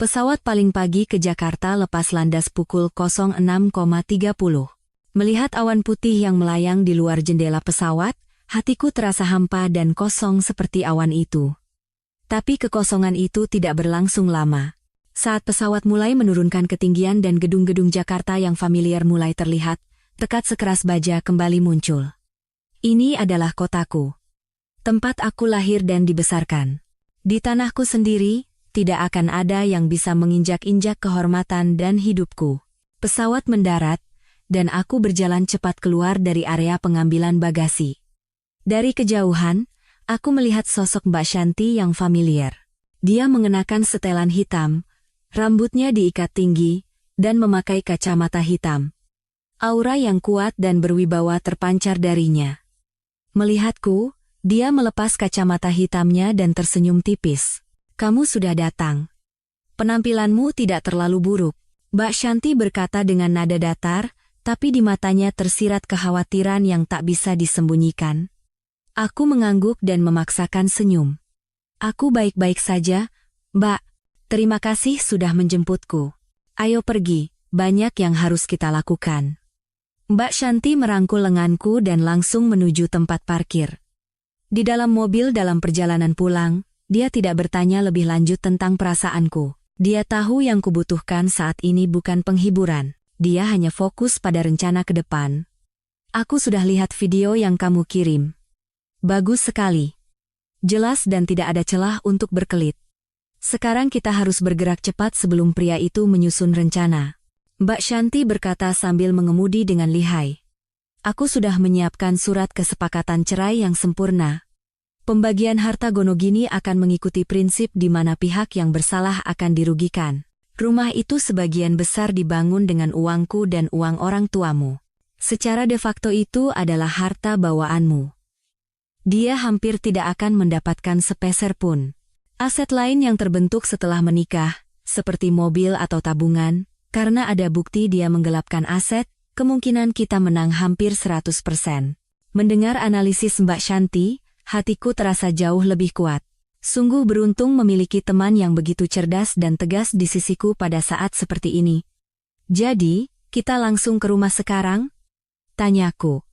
Pesawat paling pagi ke Jakarta lepas landas pukul 06.30. Melihat awan putih yang melayang di luar jendela pesawat, hatiku terasa hampa dan kosong seperti awan itu. Tapi kekosongan itu tidak berlangsung lama. Saat pesawat mulai menurunkan ketinggian dan gedung-gedung Jakarta yang familiar mulai terlihat, tekat sekeras baja kembali muncul. Ini adalah kotaku. Tempat aku lahir dan dibesarkan. Di tanahku sendiri, tidak akan ada yang bisa menginjak-injak kehormatan dan hidupku. Pesawat mendarat, dan aku berjalan cepat keluar dari area pengambilan bagasi. Dari kejauhan, aku melihat sosok Mbak Shanti yang familiar. Dia mengenakan setelan hitam, rambutnya diikat tinggi, dan memakai kacamata hitam. Aura yang kuat dan berwibawa terpancar darinya. Melihatku, dia melepas kacamata hitamnya dan tersenyum tipis. Kamu sudah datang. Penampilanmu tidak terlalu buruk. Mbak Shanti berkata dengan nada datar, tapi di matanya tersirat kekhawatiran yang tak bisa disembunyikan. Aku mengangguk dan memaksakan senyum. Aku baik-baik saja, Mbak. Terima kasih sudah menjemputku. Ayo pergi, banyak yang harus kita lakukan. Mbak Shanti merangkul lenganku dan langsung menuju tempat parkir. Di dalam mobil dalam perjalanan pulang, dia tidak bertanya lebih lanjut tentang perasaanku. Dia tahu yang kubutuhkan saat ini bukan penghiburan. Dia hanya fokus pada rencana ke depan. Aku sudah lihat video yang kamu kirim. Bagus sekali. Jelas dan tidak ada celah untuk berkelit. Sekarang kita harus bergerak cepat sebelum pria itu menyusun rencana. Mbak Shanti berkata sambil mengemudi dengan lihai. Aku sudah menyiapkan surat kesepakatan cerai yang sempurna. Pembagian harta Gonogini akan mengikuti prinsip di mana pihak yang bersalah akan dirugikan. Rumah itu sebagian besar dibangun dengan uangku dan uang orang tuamu. Secara de facto itu adalah harta bawaanmu. Dia hampir tidak akan mendapatkan sepeser pun. Aset lain yang terbentuk setelah menikah, seperti mobil atau tabungan, karena ada bukti dia menggelapkan aset, kemungkinan kita menang hampir 100%. Mendengar analisis Mbak Shanti, hatiku terasa jauh lebih kuat. Sungguh beruntung memiliki teman yang begitu cerdas dan tegas di sisiku pada saat seperti ini. Jadi, kita langsung ke rumah sekarang? Tanyaku.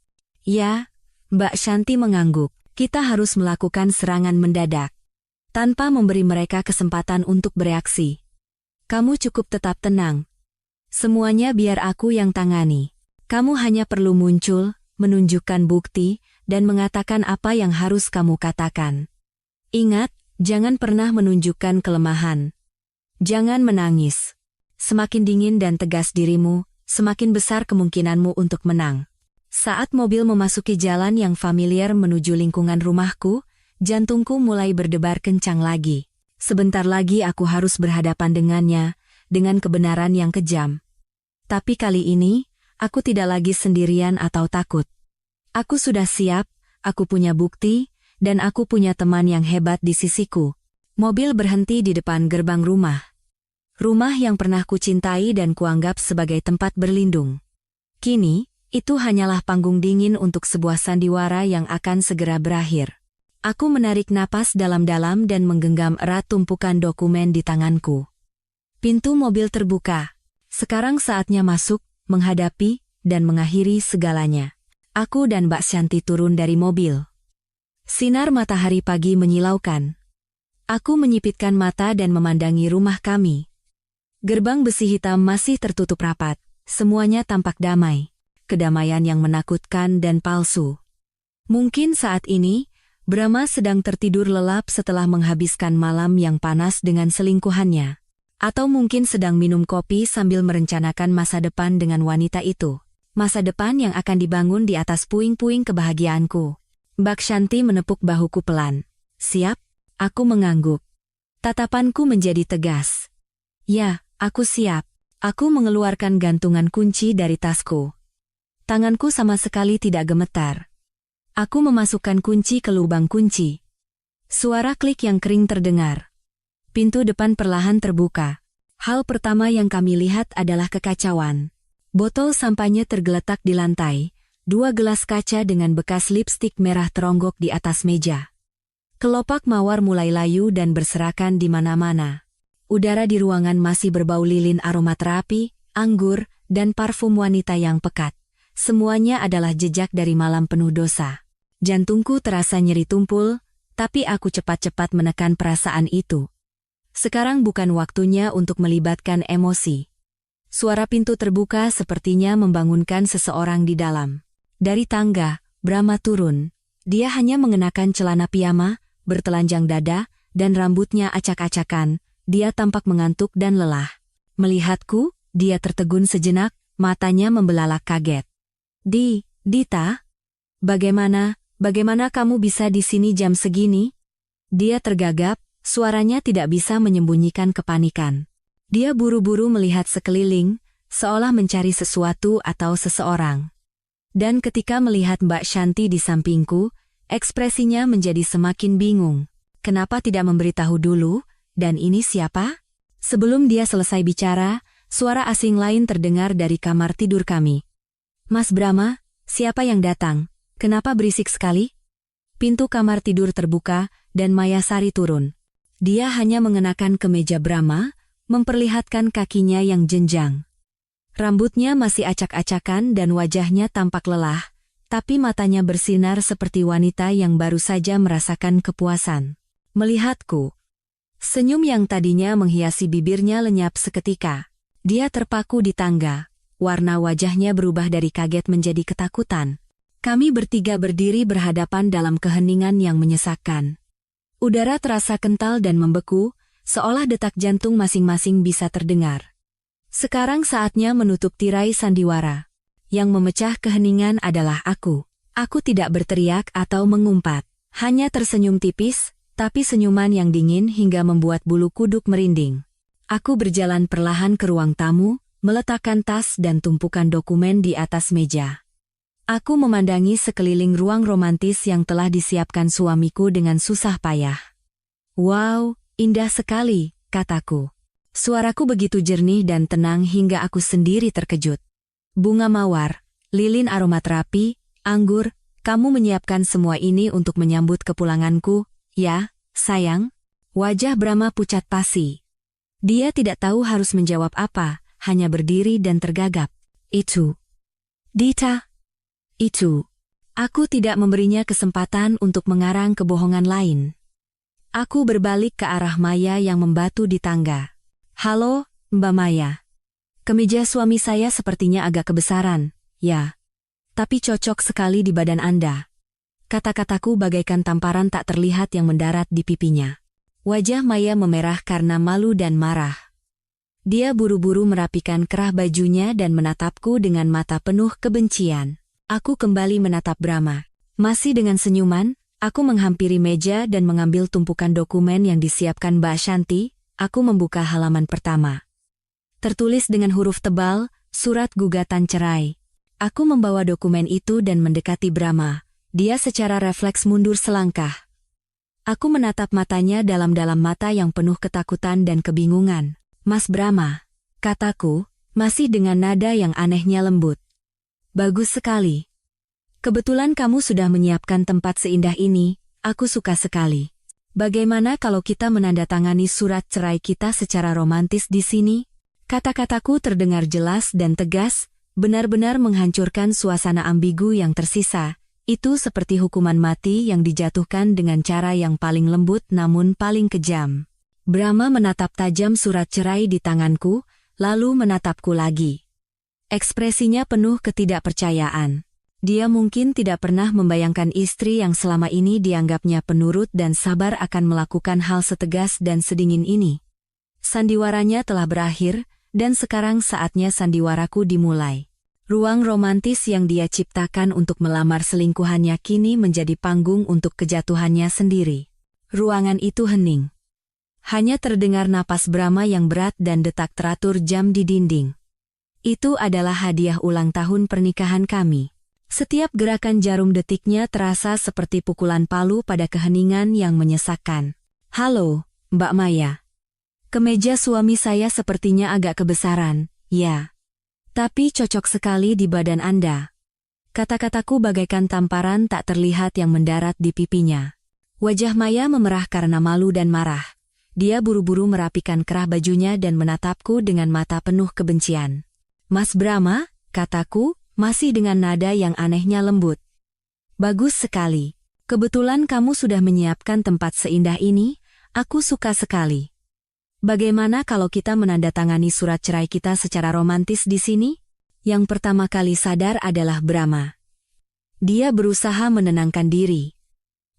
Ya, Mbak Shanti mengangguk. Kita harus melakukan serangan mendadak. Tanpa memberi mereka kesempatan untuk bereaksi. Kamu cukup tetap tenang. Semuanya biar aku yang tangani. Kamu hanya perlu muncul, menunjukkan bukti, dan mengatakan apa yang harus kamu katakan. Ingat, jangan pernah menunjukkan kelemahan. Jangan menangis. Semakin dingin dan tegas dirimu, semakin besar kemungkinanmu untuk menang. Saat mobil memasuki jalan yang familiar menuju lingkungan rumahku, jantungku mulai berdebar kencang lagi. Sebentar lagi aku harus berhadapan dengannya, dengan kebenaran yang kejam. Tapi kali ini, aku tidak lagi sendirian atau takut. Aku sudah siap, aku punya bukti, dan aku punya teman yang hebat di sisiku. Mobil berhenti di depan gerbang rumah. Rumah yang pernah kucintai dan kuanggap sebagai tempat berlindung. Kini, itu hanyalah panggung dingin untuk sebuah sandiwara yang akan segera berakhir. Aku menarik napas dalam-dalam dan menggenggam erat tumpukan dokumen di tanganku. Pintu mobil terbuka. Sekarang saatnya masuk, menghadapi, dan mengakhiri segalanya. Aku dan Mbak Shanti turun dari mobil. Sinar matahari pagi menyilaukan. Aku menyipitkan mata dan memandangi rumah kami. Gerbang besi hitam masih tertutup rapat, semuanya tampak damai. Kedamaian yang menakutkan dan palsu. Mungkin saat ini, Brahma sedang tertidur lelap setelah menghabiskan malam yang panas dengan selingkuhannya. Atau mungkin sedang minum kopi sambil merencanakan masa depan dengan wanita itu. Masa depan yang akan dibangun di atas puing-puing kebahagiaanku. Mbak Shanti menepuk bahuku pelan. Siap? Aku mengangguk. Tatapanku menjadi tegas. Ya, aku siap. Aku mengeluarkan gantungan kunci dari tasku. Tanganku sama sekali tidak gemetar. Aku memasukkan kunci ke lubang kunci. Suara klik yang kering terdengar. Pintu depan perlahan terbuka. Hal pertama yang kami lihat adalah kekacauan. Botol sampahnya tergeletak di lantai, 2 gelas kaca dengan bekas lipstik merah teronggok di atas meja. Kelopak mawar mulai layu dan berserakan di mana-mana. Udara di ruangan masih berbau lilin aromaterapi, anggur, dan parfum wanita yang pekat. semuanya adalah jejak dari malam penuh dosa. Jantungku terasa nyeri tumpul, tapi aku cepat-cepat menekan perasaan itu. Sekarang bukan waktunya untuk melibatkan emosi. Suara pintu terbuka sepertinya membangunkan seseorang di dalam. Dari tangga, Brahma turun. Dia hanya mengenakan celana piyama, bertelanjang dada, dan rambutnya acak-acakan. Dia tampak mengantuk dan lelah. Melihatku, dia tertegun sejenak, matanya membelalak kaget. Dita? Bagaimana kamu bisa di sini jam segini? Dia tergagap, suaranya tidak bisa menyembunyikan kepanikan. Dia buru-buru melihat sekeliling, seolah mencari sesuatu atau seseorang. Dan ketika melihat Mbak Shanti di sampingku, ekspresinya menjadi semakin bingung. Kenapa tidak memberitahu dulu? Dan ini siapa? Sebelum dia selesai bicara, suara asing lain terdengar dari kamar tidur kami. Mas Brahma, siapa yang datang? Kenapa berisik sekali? Pintu kamar tidur terbuka, dan Mayasari turun. Dia hanya mengenakan kemeja Brahma, memperlihatkan kakinya yang jenjang. Rambutnya masih acak-acakan dan wajahnya tampak lelah, tapi matanya bersinar seperti wanita yang baru saja merasakan kepuasan. Melihatku, senyum yang tadinya menghiasi bibirnya lenyap seketika. Dia terpaku di tangga, warna wajahnya berubah dari kaget menjadi ketakutan. Kami bertiga berdiri berhadapan dalam keheningan yang menyesakkan. Udara terasa kental dan membeku, seolah detak jantung masing-masing bisa terdengar. Sekarang saatnya menutup tirai sandiwara. Yang memecah keheningan adalah aku. Aku tidak berteriak atau mengumpat, hanya tersenyum tipis, tapi senyuman yang dingin hingga membuat bulu kuduk merinding. Aku berjalan perlahan ke ruang tamu, meletakkan tas dan tumpukan dokumen di atas meja. Aku memandangi sekeliling ruang romantis yang telah disiapkan suamiku dengan susah payah. Wow, indah sekali, kataku. Suaraku begitu jernih dan tenang hingga aku sendiri terkejut. Bunga mawar, lilin aromaterapi, anggur, kamu menyiapkan semua ini untuk menyambut kepulanganku, ya, sayang? Wajah Brahma pucat pasi. Dia tidak tahu harus menjawab apa, hanya berdiri dan tergagap. Itu. Dita. Itu. Aku tidak memberinya kesempatan untuk mengarang kebohongan lain. Aku berbalik ke arah Maya yang membatu di tangga. Halo, Mbak Maya. Kemeja suami saya sepertinya agak kebesaran, ya. Tapi cocok sekali di badan Anda. Kata-kataku bagaikan tamparan tak terlihat yang mendarat di pipinya. Wajah Maya memerah karena malu dan marah. Dia buru-buru merapikan kerah bajunya dan menatapku dengan mata penuh kebencian. Aku kembali menatap Brahma. Masih dengan senyuman, aku menghampiri meja dan mengambil tumpukan dokumen yang disiapkan Mbak Shanti. Aku membuka halaman pertama. Tertulis dengan huruf tebal, surat gugatan cerai. Aku membawa dokumen itu dan mendekati Brahma. Dia secara refleks mundur selangkah. Aku menatap matanya dalam-dalam mata yang penuh ketakutan dan kebingungan. Mas Brahma, kataku, masih dengan nada yang anehnya lembut. Bagus sekali. Kebetulan kamu sudah menyiapkan tempat seindah ini, aku suka sekali. Bagaimana kalau kita menandatangani surat cerai kita secara romantis di sini? Kata-kataku terdengar jelas dan tegas, benar-benar menghancurkan suasana ambigu yang tersisa. Itu seperti hukuman mati yang dijatuhkan dengan cara yang paling lembut namun paling kejam. Brahma menatap tajam surat cerai di tanganku, lalu menatapku lagi. Ekspresinya penuh ketidakpercayaan. Dia mungkin tidak pernah membayangkan istri yang selama ini dianggapnya penurut dan sabar akan melakukan hal setegas dan sedingin ini. Sandiwaranya telah berakhir, dan sekarang saatnya sandiwaraku dimulai. Ruang romantis yang dia ciptakan untuk melamar selingkuhannya kini menjadi panggung untuk kejatuhannya sendiri. Ruangan itu hening. Hanya terdengar napas Brahma yang berat dan detak teratur jam di dinding. Itu adalah hadiah ulang tahun pernikahan kami. Setiap gerakan jarum detiknya terasa seperti pukulan palu pada keheningan yang menyesakkan. Halo, Mbak Maya. Kemeja suami saya sepertinya agak kebesaran, ya. Tapi cocok sekali di badan Anda. Kata-kataku bagaikan tamparan tak terlihat yang mendarat di pipinya. Wajah Maya memerah karena malu dan marah. Dia buru-buru merapikan kerah bajunya dan menatapku dengan mata penuh kebencian. Mas Brahma, kataku, masih dengan nada yang anehnya lembut. Bagus sekali. Kebetulan kamu sudah menyiapkan tempat seindah ini, aku suka sekali. Bagaimana kalau kita menandatangani surat cerai kita secara romantis di sini? Yang pertama kali sadar adalah Brahma. Dia berusaha menenangkan diri.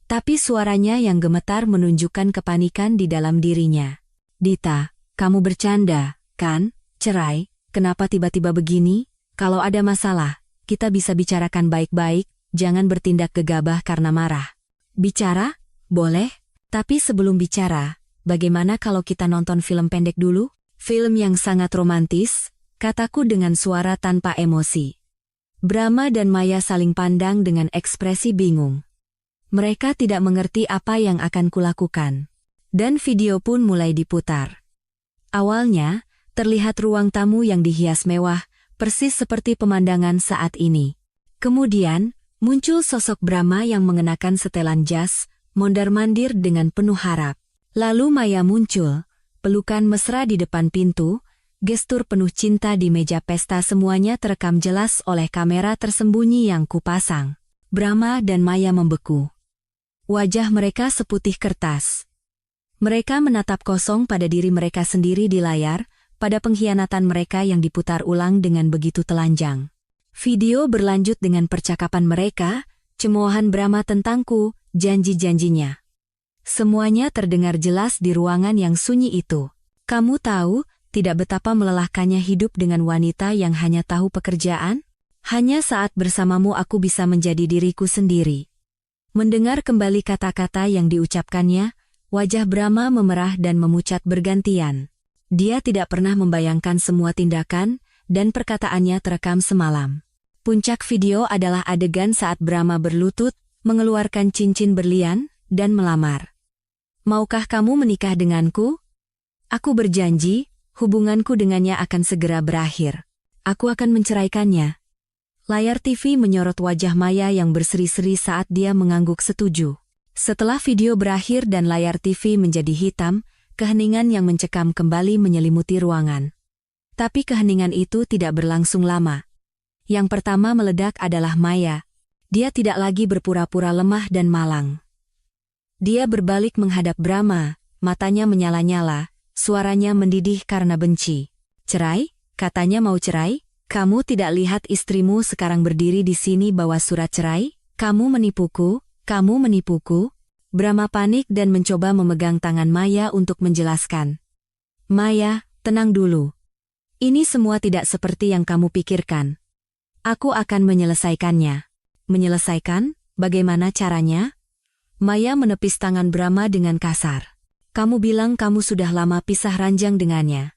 Tapi suaranya yang gemetar menunjukkan kepanikan di dalam dirinya. Dita, kamu bercanda, kan? Cerai, kenapa tiba-tiba begini? Kalau ada masalah, kita bisa bicarakan baik-baik, jangan bertindak gegabah karena marah. Bicara? Boleh, tapi sebelum bicara, bagaimana kalau kita nonton film pendek dulu? Film yang sangat romantis, kataku dengan suara tanpa emosi. Brahma dan Maya saling pandang dengan ekspresi bingung. Mereka tidak mengerti apa yang akan kulakukan. Dan video pun mulai diputar. Awalnya, terlihat ruang tamu yang dihias mewah, persis seperti pemandangan saat ini. Kemudian, muncul sosok Brahma yang mengenakan setelan jas, mondar-mandir dengan penuh harap. Lalu Maya muncul, pelukan mesra di depan pintu, gestur penuh cinta di meja pesta, semuanya terekam jelas oleh kamera tersembunyi yang kupasang. Brahma dan Maya membeku. Wajah mereka seputih kertas. Mereka menatap kosong pada diri mereka sendiri di layar, pada pengkhianatan mereka yang diputar ulang dengan begitu telanjang. Video berlanjut dengan percakapan mereka, cemoohan Brahma tentangku, janji-janjinya. Semuanya terdengar jelas di ruangan yang sunyi itu. Kamu tahu, tidak betapa melelahkannya hidup dengan wanita yang hanya tahu pekerjaan? Hanya saat bersamamu aku bisa menjadi diriku sendiri. Mendengar kembali kata-kata yang diucapkannya, wajah Brahma memerah dan memucat bergantian. Dia tidak pernah membayangkan semua tindakan dan perkataannya terekam semalam. Puncak video adalah adegan saat Brahma berlutut, mengeluarkan cincin berlian, dan melamar. Maukah kamu menikah denganku? Aku berjanji, hubunganku dengannya akan segera berakhir. Aku akan menceraikannya. Layar TV menyorot wajah Maya yang berseri-seri saat dia mengangguk setuju. Setelah video berakhir dan layar TV menjadi hitam, keheningan yang mencekam kembali menyelimuti ruangan. Tapi keheningan itu tidak berlangsung lama. Yang pertama meledak adalah Maya. Dia tidak lagi berpura-pura lemah dan malang. Dia berbalik menghadap Brahma, matanya menyala-nyala, suaranya mendidih karena benci. Cerai? Katanya mau cerai? Kamu tidak lihat istrimu sekarang berdiri di sini bawa surat cerai? Kamu menipuku? Kamu menipuku? Brahma panik dan mencoba memegang tangan Maya untuk menjelaskan. Maya, tenang dulu. Ini semua tidak seperti yang kamu pikirkan. Aku akan menyelesaikannya. Menyelesaikan? Bagaimana caranya? Maya menepis tangan Brahma dengan kasar. Kamu bilang kamu sudah lama pisah ranjang dengannya.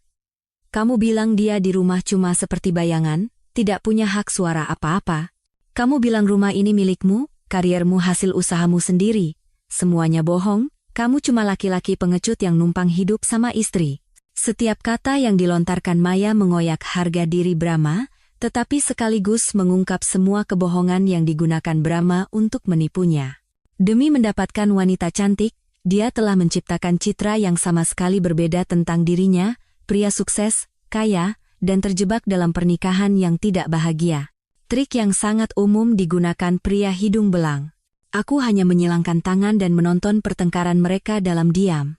Kamu bilang dia di rumah cuma seperti bayangan, tidak punya hak suara apa-apa. Kamu bilang rumah ini milikmu, kariermu hasil usahamu sendiri. Semuanya bohong, kamu cuma laki-laki pengecut yang numpang hidup sama istri. Setiap kata yang dilontarkan Maya mengoyak harga diri Brahma, tetapi sekaligus mengungkap semua kebohongan yang digunakan Brahma untuk menipunya. Demi mendapatkan wanita cantik, dia telah menciptakan citra yang sama sekali berbeda tentang dirinya, pria sukses, kaya, dan terjebak dalam pernikahan yang tidak bahagia. Trik yang sangat umum digunakan pria hidung belang. Aku hanya menyilangkan tangan dan menonton pertengkaran mereka dalam diam.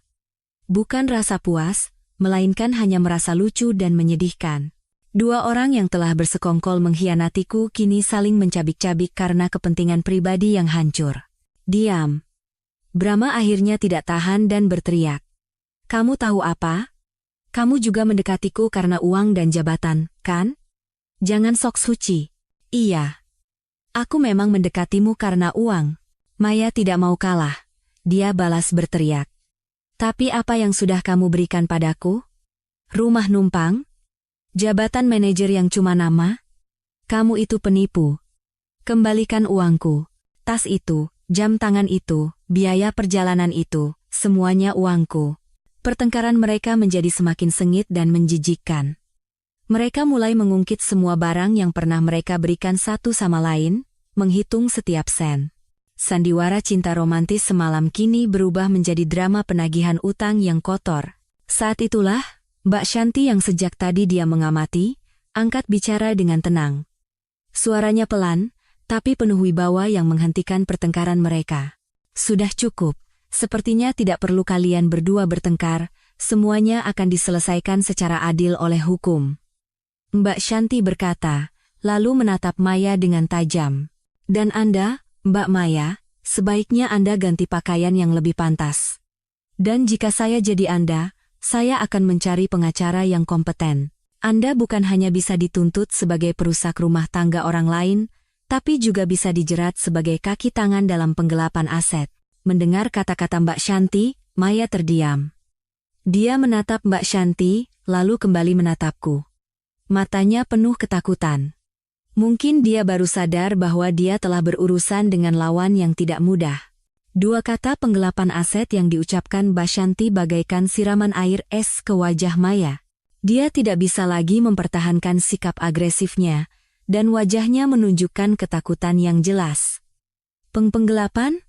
Bukan rasa puas, melainkan hanya merasa lucu dan menyedihkan. Dua orang yang telah bersekongkol mengkhianatiku kini saling mencabik-cabik karena kepentingan pribadi yang hancur. Diam. Brahma akhirnya tidak tahan dan berteriak. Kamu tahu apa? Kamu juga mendekatiku karena uang dan jabatan, kan? Jangan sok suci. Iya. Aku memang mendekatimu karena uang. Maya tidak mau kalah. Dia balas berteriak. Tapi apa yang sudah kamu berikan padaku? Rumah numpang? Jabatan manajer yang cuma nama? Kamu itu penipu. Kembalikan uangku. Tas itu, jam tangan itu, biaya perjalanan itu, semuanya uangku. Pertengkaran mereka menjadi semakin sengit dan menjijikkan. Mereka mulai mengungkit semua barang yang pernah mereka berikan satu sama lain, menghitung setiap sen. Sandiwara cinta romantis semalam kini berubah menjadi drama penagihan utang yang kotor. Saat itulah, Mbak Shanti yang sejak tadi dia mengamati, angkat bicara dengan tenang. Suaranya pelan, tapi penuh wibawa yang menghentikan pertengkaran mereka. Sudah cukup, sepertinya tidak perlu kalian berdua bertengkar, semuanya akan diselesaikan secara adil oleh hukum. Mbak Shanti berkata, lalu menatap Maya dengan tajam. Dan Anda, Mbak Maya, sebaiknya Anda ganti pakaian yang lebih pantas. Dan jika saya jadi Anda, saya akan mencari pengacara yang kompeten. Anda bukan hanya bisa dituntut sebagai perusak rumah tangga orang lain, tapi juga bisa dijerat sebagai kaki tangan dalam penggelapan aset. Mendengar kata-kata Mbak Shanti, Maya terdiam. Dia menatap Mbak Shanti, lalu kembali menatapku. Matanya penuh ketakutan. Mungkin dia baru sadar bahwa dia telah berurusan dengan lawan yang tidak mudah. Dua kata penggelapan aset yang diucapkan Mbak Shanti bagaikan siraman air es ke wajah Maya. Dia tidak bisa lagi mempertahankan sikap agresifnya, dan wajahnya menunjukkan ketakutan yang jelas. Penggelapan?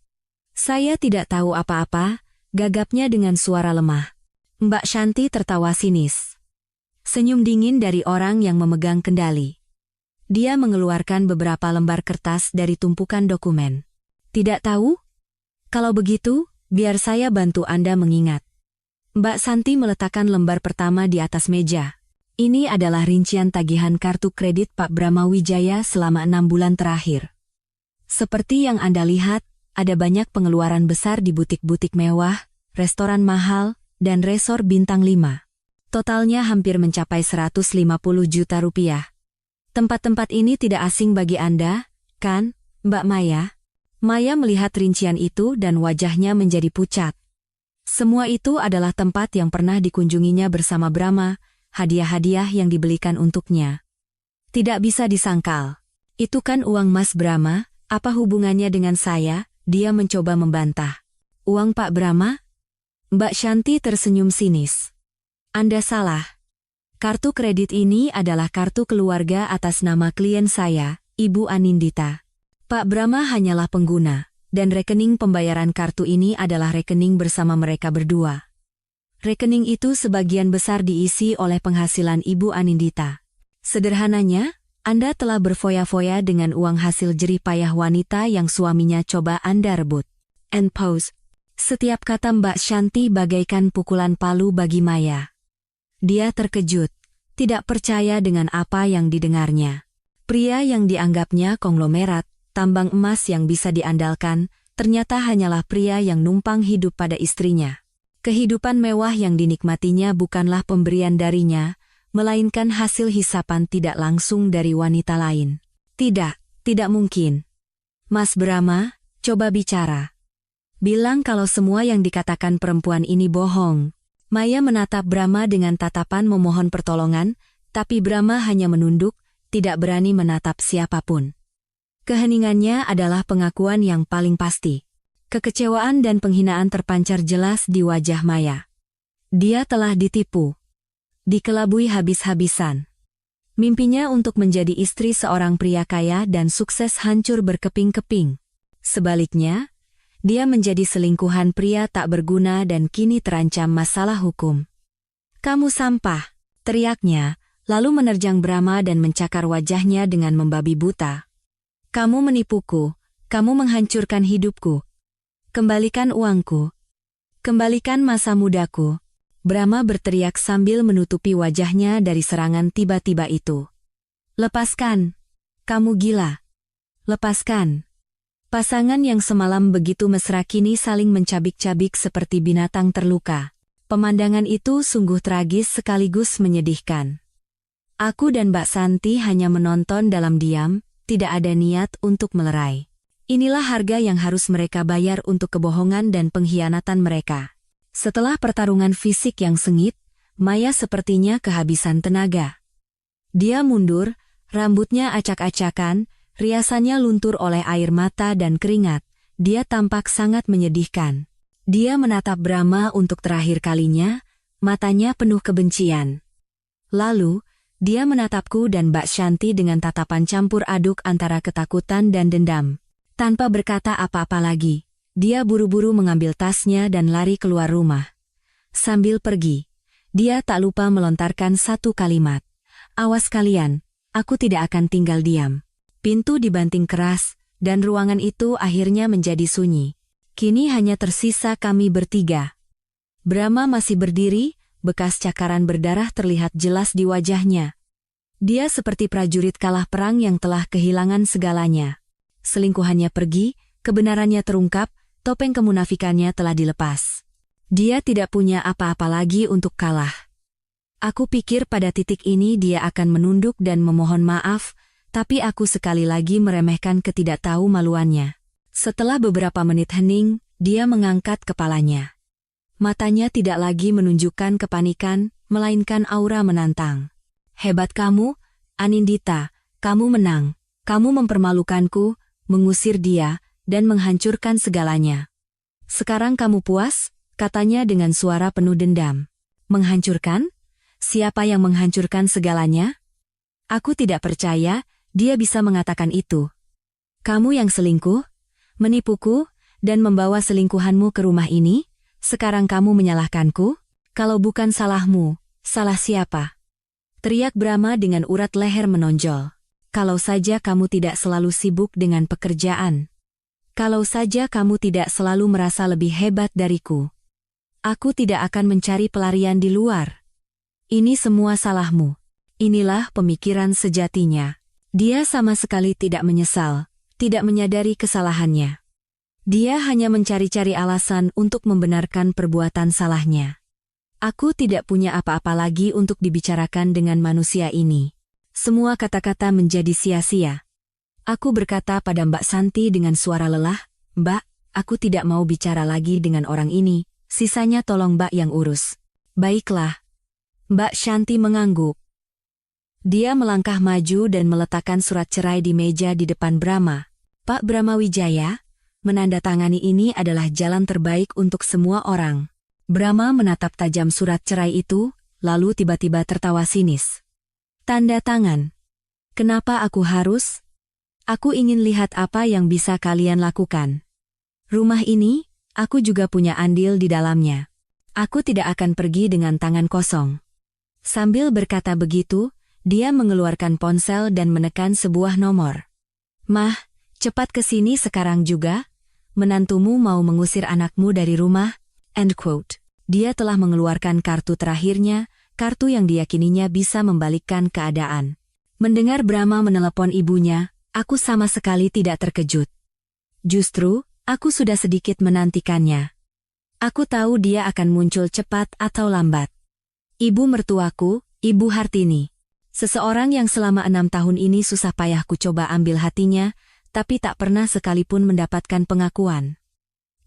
Saya tidak tahu apa-apa, gagapnya dengan suara lemah. Mbak Shanti tertawa sinis. Senyum dingin dari orang yang memegang kendali. Dia mengeluarkan beberapa lembar kertas dari tumpukan dokumen. Tidak tahu? Kalau begitu, biar saya bantu Anda mengingat. Mbak Shanti meletakkan lembar pertama di atas meja. Ini adalah rincian tagihan kartu kredit Pak Brahma Wijaya selama 6 bulan terakhir. Seperti yang Anda lihat, ada banyak pengeluaran besar di butik-butik mewah, restoran mahal, dan resor bintang 5. Totalnya hampir mencapai 150 juta rupiah. Tempat-tempat ini tidak asing bagi Anda, kan, Mbak Maya? Maya melihat rincian itu dan wajahnya menjadi pucat. Semua itu adalah tempat yang pernah dikunjunginya bersama Brahma, hadiah-hadiah yang dibelikan untuknya. Tidak bisa disangkal. Itu kan uang Mas Brahma, apa hubungannya dengan saya? Dia mencoba membantah. Uang Pak Brahma? Mbak Shanti tersenyum sinis. Anda salah. Kartu kredit ini adalah kartu keluarga atas nama klien saya, Ibu Anindita. Pak Brahma hanyalah pengguna, dan rekening pembayaran kartu ini adalah rekening bersama mereka berdua. Rekening itu sebagian besar diisi oleh penghasilan Ibu Anindita. Sederhananya, Anda telah berfoya-foya dengan uang hasil jerih payah wanita yang suaminya coba Anda rebut. End pause. Setiap kata Mbak Shanti bagaikan pukulan palu bagi Maya. Dia terkejut, tidak percaya dengan apa yang didengarnya. Pria yang dianggapnya konglomerat, tambang emas yang bisa diandalkan, ternyata hanyalah pria yang numpang hidup pada istrinya. Kehidupan mewah yang dinikmatinya bukanlah pemberian darinya, melainkan hasil hisapan tidak langsung dari wanita lain. Tidak mungkin. Mas Brahma, coba bicara. Bilang kalau semua yang dikatakan perempuan ini bohong. Maya menatap Brahma dengan tatapan memohon pertolongan, tapi Brahma hanya menunduk, tidak berani menatap siapapun. Keheningannya adalah pengakuan yang paling pasti. Kekecewaan dan penghinaan terpancar jelas di wajah Maya. Dia telah ditipu. Dikelabui habis-habisan. Mimpinya untuk menjadi istri seorang pria kaya dan sukses hancur berkeping-keping. Sebaliknya, dia menjadi selingkuhan pria tak berguna dan kini terancam masalah hukum. Kamu sampah, teriaknya, lalu menerjang Brahma dan mencakar wajahnya dengan membabi buta. Kamu menipuku, kamu menghancurkan hidupku. Kembalikan uangku. Kembalikan masa mudaku. Brahma berteriak sambil menutupi wajahnya dari serangan tiba-tiba itu. Lepaskan. Kamu gila. Lepaskan. Pasangan yang semalam begitu mesra kini saling mencabik-cabik seperti binatang terluka. Pemandangan itu sungguh tragis sekaligus menyedihkan. Aku dan Mbak Shanti hanya menonton dalam diam, tidak ada niat untuk melerai. Inilah harga yang harus mereka bayar untuk kebohongan dan pengkhianatan mereka. Setelah pertarungan fisik yang sengit, Maya sepertinya kehabisan tenaga. Dia mundur, rambutnya acak-acakan, riasannya luntur oleh air mata dan keringat. Dia tampak sangat menyedihkan. Dia menatap Brahma untuk terakhir kalinya, matanya penuh kebencian. Lalu, dia menatapku dan Mbak Shanti dengan tatapan campur aduk antara ketakutan dan dendam. Tanpa berkata apa-apa lagi, dia buru-buru mengambil tasnya dan lari keluar rumah. Sambil pergi, dia tak lupa melontarkan satu kalimat. Awas kalian, aku tidak akan tinggal diam. Pintu dibanting keras, dan ruangan itu akhirnya menjadi sunyi. Kini hanya tersisa kami bertiga. Brahma masih berdiri, bekas cakaran berdarah terlihat jelas di wajahnya. Dia seperti prajurit kalah perang yang telah kehilangan segalanya. Selingkuhannya pergi, kebenarannya terungkap, topeng kemunafikannya telah dilepas. Dia tidak punya apa-apa lagi untuk kalah. Aku pikir pada titik ini dia akan menunduk dan memohon maaf, tapi aku sekali lagi meremehkan ketidaktahu-maluannya. Setelah beberapa menit hening, dia mengangkat kepalanya. Matanya tidak lagi menunjukkan kepanikan, melainkan aura menantang. Hebat kamu, Anindita, kamu menang. Kamu mempermalukanku, mengusir dia, dan menghancurkan segalanya. Sekarang kamu puas? Katanya dengan suara penuh dendam. Menghancurkan? Siapa yang menghancurkan segalanya? Aku tidak percaya dia bisa mengatakan itu. Kamu yang selingkuh, menipuku, dan membawa selingkuhanmu ke rumah ini? Sekarang kamu menyalahkanku? Kalau bukan salahmu, salah siapa? Teriak Brahma dengan urat leher menonjol. Kalau saja kamu tidak selalu sibuk dengan pekerjaan. Kalau saja kamu tidak selalu merasa lebih hebat dariku. Aku tidak akan mencari pelarian di luar. Ini semua salahmu. Inilah pemikiran sejatinya. Dia sama sekali tidak menyesal, tidak menyadari kesalahannya. Dia hanya mencari-cari alasan untuk membenarkan perbuatan salahnya. Aku tidak punya apa-apa lagi untuk dibicarakan dengan manusia ini. Semua kata-kata menjadi sia-sia. Aku berkata pada Mbak Santi dengan suara lelah, "Mbak, aku tidak mau bicara lagi dengan orang ini, sisanya tolong Mbak yang urus." "Baiklah." Mbak Shanti mengangguk. Dia melangkah maju dan meletakkan surat cerai di meja di depan Brahma. "Pak Brahmawijaya, menandatangani ini adalah jalan terbaik untuk semua orang." Brahma menatap tajam surat cerai itu, lalu tiba-tiba tertawa sinis. "Tanda tangan. Kenapa aku harus? Aku ingin lihat apa yang bisa kalian lakukan. Rumah ini, aku juga punya andil di dalamnya. Aku tidak akan pergi dengan tangan kosong." Sambil berkata begitu, dia mengeluarkan ponsel dan menekan sebuah nomor. "Mah, cepat ke sini sekarang juga. Menantumu mau mengusir anakmu dari rumah." End quote. Dia telah mengeluarkan kartu terakhirnya, kartu yang diyakininya bisa membalikkan keadaan. Mendengar Brahma menelepon ibunya, aku sama sekali tidak terkejut. Justru, aku sudah sedikit menantikannya. Aku tahu dia akan muncul cepat atau lambat. Ibu mertuaku, Ibu Hartini. Seseorang yang selama 6 tahun ini susah payah ku coba ambil hatinya, tapi tak pernah sekalipun mendapatkan pengakuan.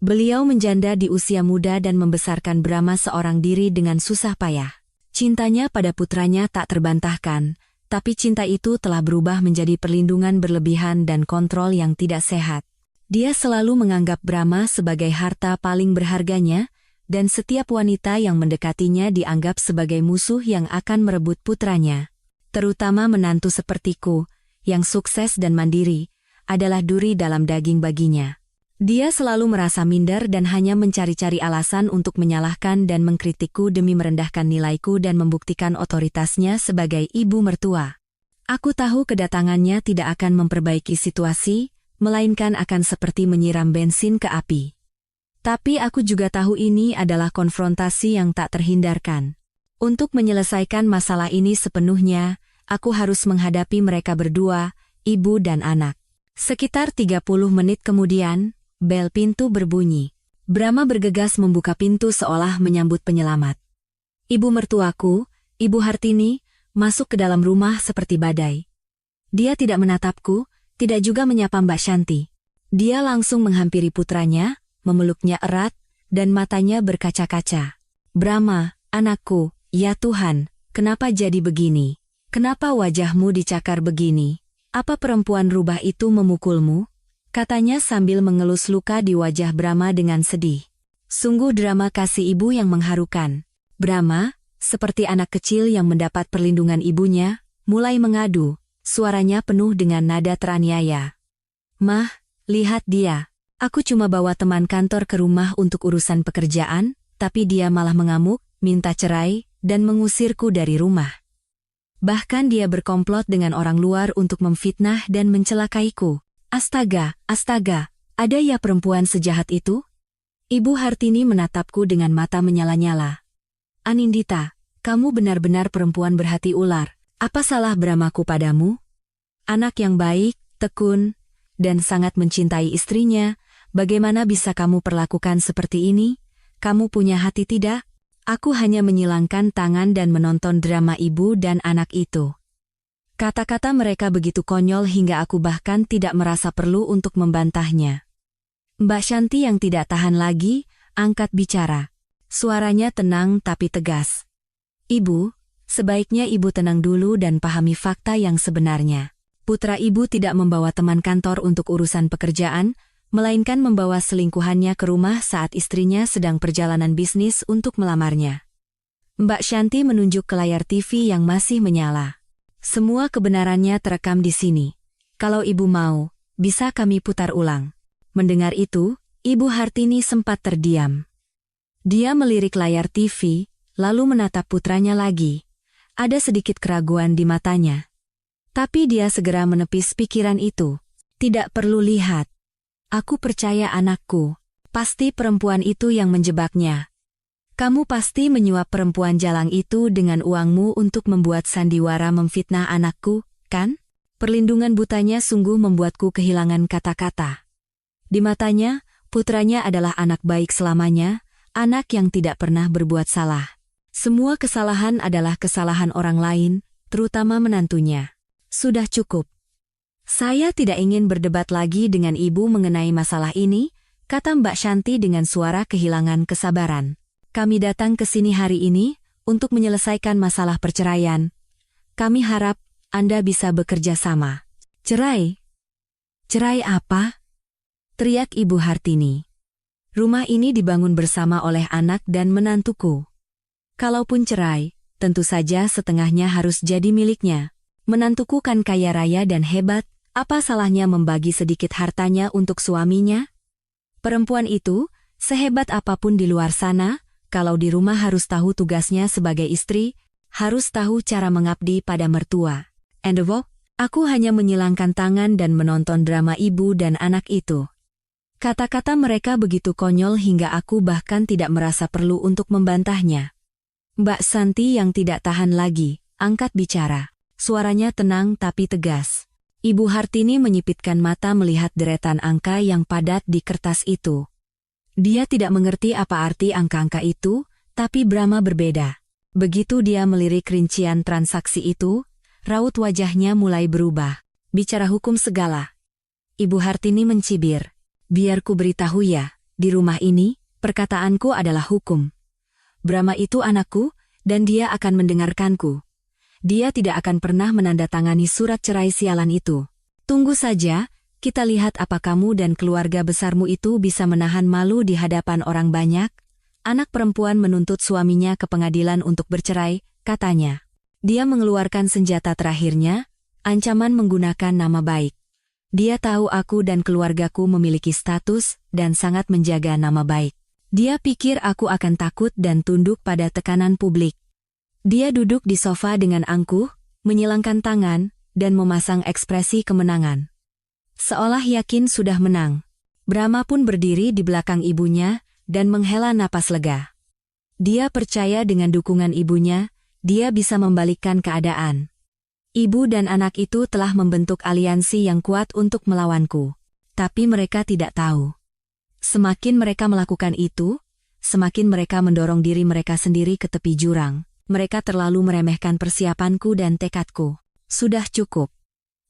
Beliau menjanda di usia muda dan membesarkan Brahma seorang diri dengan susah payah. Cintanya pada putranya tak terbantahkan, tapi cinta itu telah berubah menjadi perlindungan berlebihan dan kontrol yang tidak sehat. Dia selalu menganggap Brahma sebagai harta paling berharganya, dan setiap wanita yang mendekatinya dianggap sebagai musuh yang akan merebut putranya. Terutama menantu sepertiku, yang sukses dan mandiri, adalah duri dalam daging baginya. Dia selalu merasa minder dan hanya mencari-cari alasan untuk menyalahkan dan mengkritikku demi merendahkan nilaiku dan membuktikan otoritasnya sebagai ibu mertua. Aku tahu kedatangannya tidak akan memperbaiki situasi, melainkan akan seperti menyiram bensin ke api. Tapi aku juga tahu ini adalah konfrontasi yang tak terhindarkan. Untuk menyelesaikan masalah ini sepenuhnya, aku harus menghadapi mereka berdua, ibu dan anak. Sekitar 30 menit kemudian, bel pintu berbunyi. Brahma bergegas membuka pintu seolah menyambut penyelamat. "Ibu mertuaku, Ibu Hartini, masuk ke dalam rumah seperti badai." Dia tidak menatapku, tidak juga menyapa Mbak Shanti. Dia langsung menghampiri putranya, memeluknya erat, dan matanya berkaca-kaca. "Brahma, anakku, ya Tuhan, kenapa jadi begini? Kenapa wajahmu dicakar begini? Apa perempuan rubah itu memukulmu?" Katanya sambil mengelus luka di wajah Brahma dengan sedih. Sungguh drama kasih ibu yang mengharukan. Brahma, seperti anak kecil yang mendapat perlindungan ibunya, mulai mengadu, suaranya penuh dengan nada teraniaya. "Mah, lihat dia. Aku cuma bawa teman kantor ke rumah untuk urusan pekerjaan, tapi dia malah mengamuk, minta cerai, dan mengusirku dari rumah." Bahkan dia berkomplot dengan orang luar untuk memfitnah dan mencelakaiku. Astaga, astaga, ada ya perempuan sejahat itu? Ibu Hartini menatapku dengan mata menyala-nyala. Anindita, kamu benar-benar perempuan berhati ular. Apa salah Brahmaku padamu? Anak yang baik, tekun, dan sangat mencintai istrinya, bagaimana bisa kamu perlakukan seperti ini? Kamu punya hati tidak? Aku hanya menyilangkan tangan dan menonton drama ibu dan anak itu. Kata-kata mereka begitu konyol hingga aku bahkan tidak merasa perlu untuk membantahnya. Mbak Shanti yang tidak tahan lagi, angkat bicara. Suaranya tenang tapi tegas. Ibu, sebaiknya ibu tenang dulu dan pahami fakta yang sebenarnya. Putra ibu tidak membawa teman kantor untuk urusan pekerjaan, melainkan membawa selingkuhannya ke rumah saat istrinya sedang perjalanan bisnis untuk melamarnya. Mbak Shanti menunjuk ke layar TV yang masih menyala. Semua kebenarannya terekam di sini. Kalau ibu mau, bisa kami putar ulang. Mendengar itu, Ibu Hartini sempat terdiam. Dia melirik layar TV, lalu menatap putranya lagi. Ada sedikit keraguan di matanya. Tapi dia segera menepis pikiran itu. Tidak perlu lihat. Aku percaya anakku. Pasti perempuan itu yang menjebaknya. Kamu pasti menyuap perempuan jalang itu dengan uangmu untuk membuat sandiwara memfitnah anakku, kan? Perlindungan butanya sungguh membuatku kehilangan kata-kata. Di matanya, putranya adalah anak baik selamanya, anak yang tidak pernah berbuat salah. Semua kesalahan adalah kesalahan orang lain, terutama menantunya. Sudah cukup. Saya tidak ingin berdebat lagi dengan ibu mengenai masalah ini, kata Mbak Shanti dengan suara kehilangan kesabaran. Kami datang ke sini hari ini untuk menyelesaikan masalah perceraian. Kami harap Anda bisa bekerja sama. Cerai? Cerai apa? Teriak Ibu Hartini. Rumah ini dibangun bersama oleh anak dan menantuku. Kalaupun cerai, tentu saja setengahnya harus jadi miliknya. Menantuku kan kaya raya dan hebat. Apa salahnya membagi sedikit hartanya untuk suaminya? Perempuan itu, sehebat apapun di luar sana, kalau di rumah harus tahu tugasnya sebagai istri, harus tahu cara mengabdi pada mertua. Aku hanya menyilangkan tangan dan menonton drama ibu dan anak itu. Kata-kata mereka begitu konyol hingga aku bahkan tidak merasa perlu untuk membantahnya. Mbak Shanti yang tidak tahan lagi, angkat bicara. Suaranya tenang tapi tegas. Ibu Hartini menyipitkan mata melihat deretan angka yang padat di kertas itu. Dia tidak mengerti apa arti angka-angka itu, tapi Brahma berbeda. Begitu dia melirik rincian transaksi itu, raut wajahnya mulai berubah. Bicara hukum segala. Ibu Hartini mencibir. Biar ku beritahu ya, di rumah ini, perkataanku adalah hukum. Brahma itu anakku, dan dia akan mendengarkanku. Dia tidak akan pernah menandatangani surat cerai sialan itu. Tunggu saja, kita lihat apa kamu dan keluarga besarmu itu bisa menahan malu di hadapan orang banyak. Anak perempuan menuntut suaminya ke pengadilan untuk bercerai, katanya. Dia mengeluarkan senjata terakhirnya, ancaman menggunakan nama baik. Dia tahu aku dan keluargaku memiliki status dan sangat menjaga nama baik. Dia pikir aku akan takut dan tunduk pada tekanan publik. Dia duduk di sofa dengan angkuh, menyilangkan tangan, dan memasang ekspresi kemenangan. Seolah yakin sudah menang. Brahma pun berdiri di belakang ibunya, dan menghela napas lega. Dia percaya dengan dukungan ibunya, dia bisa membalikkan keadaan. Ibu dan anak itu telah membentuk aliansi yang kuat untuk melawanku. Tapi mereka tidak tahu. Semakin mereka melakukan itu, semakin mereka mendorong diri mereka sendiri ke tepi jurang. Mereka terlalu meremehkan persiapanku dan tekadku. Sudah cukup.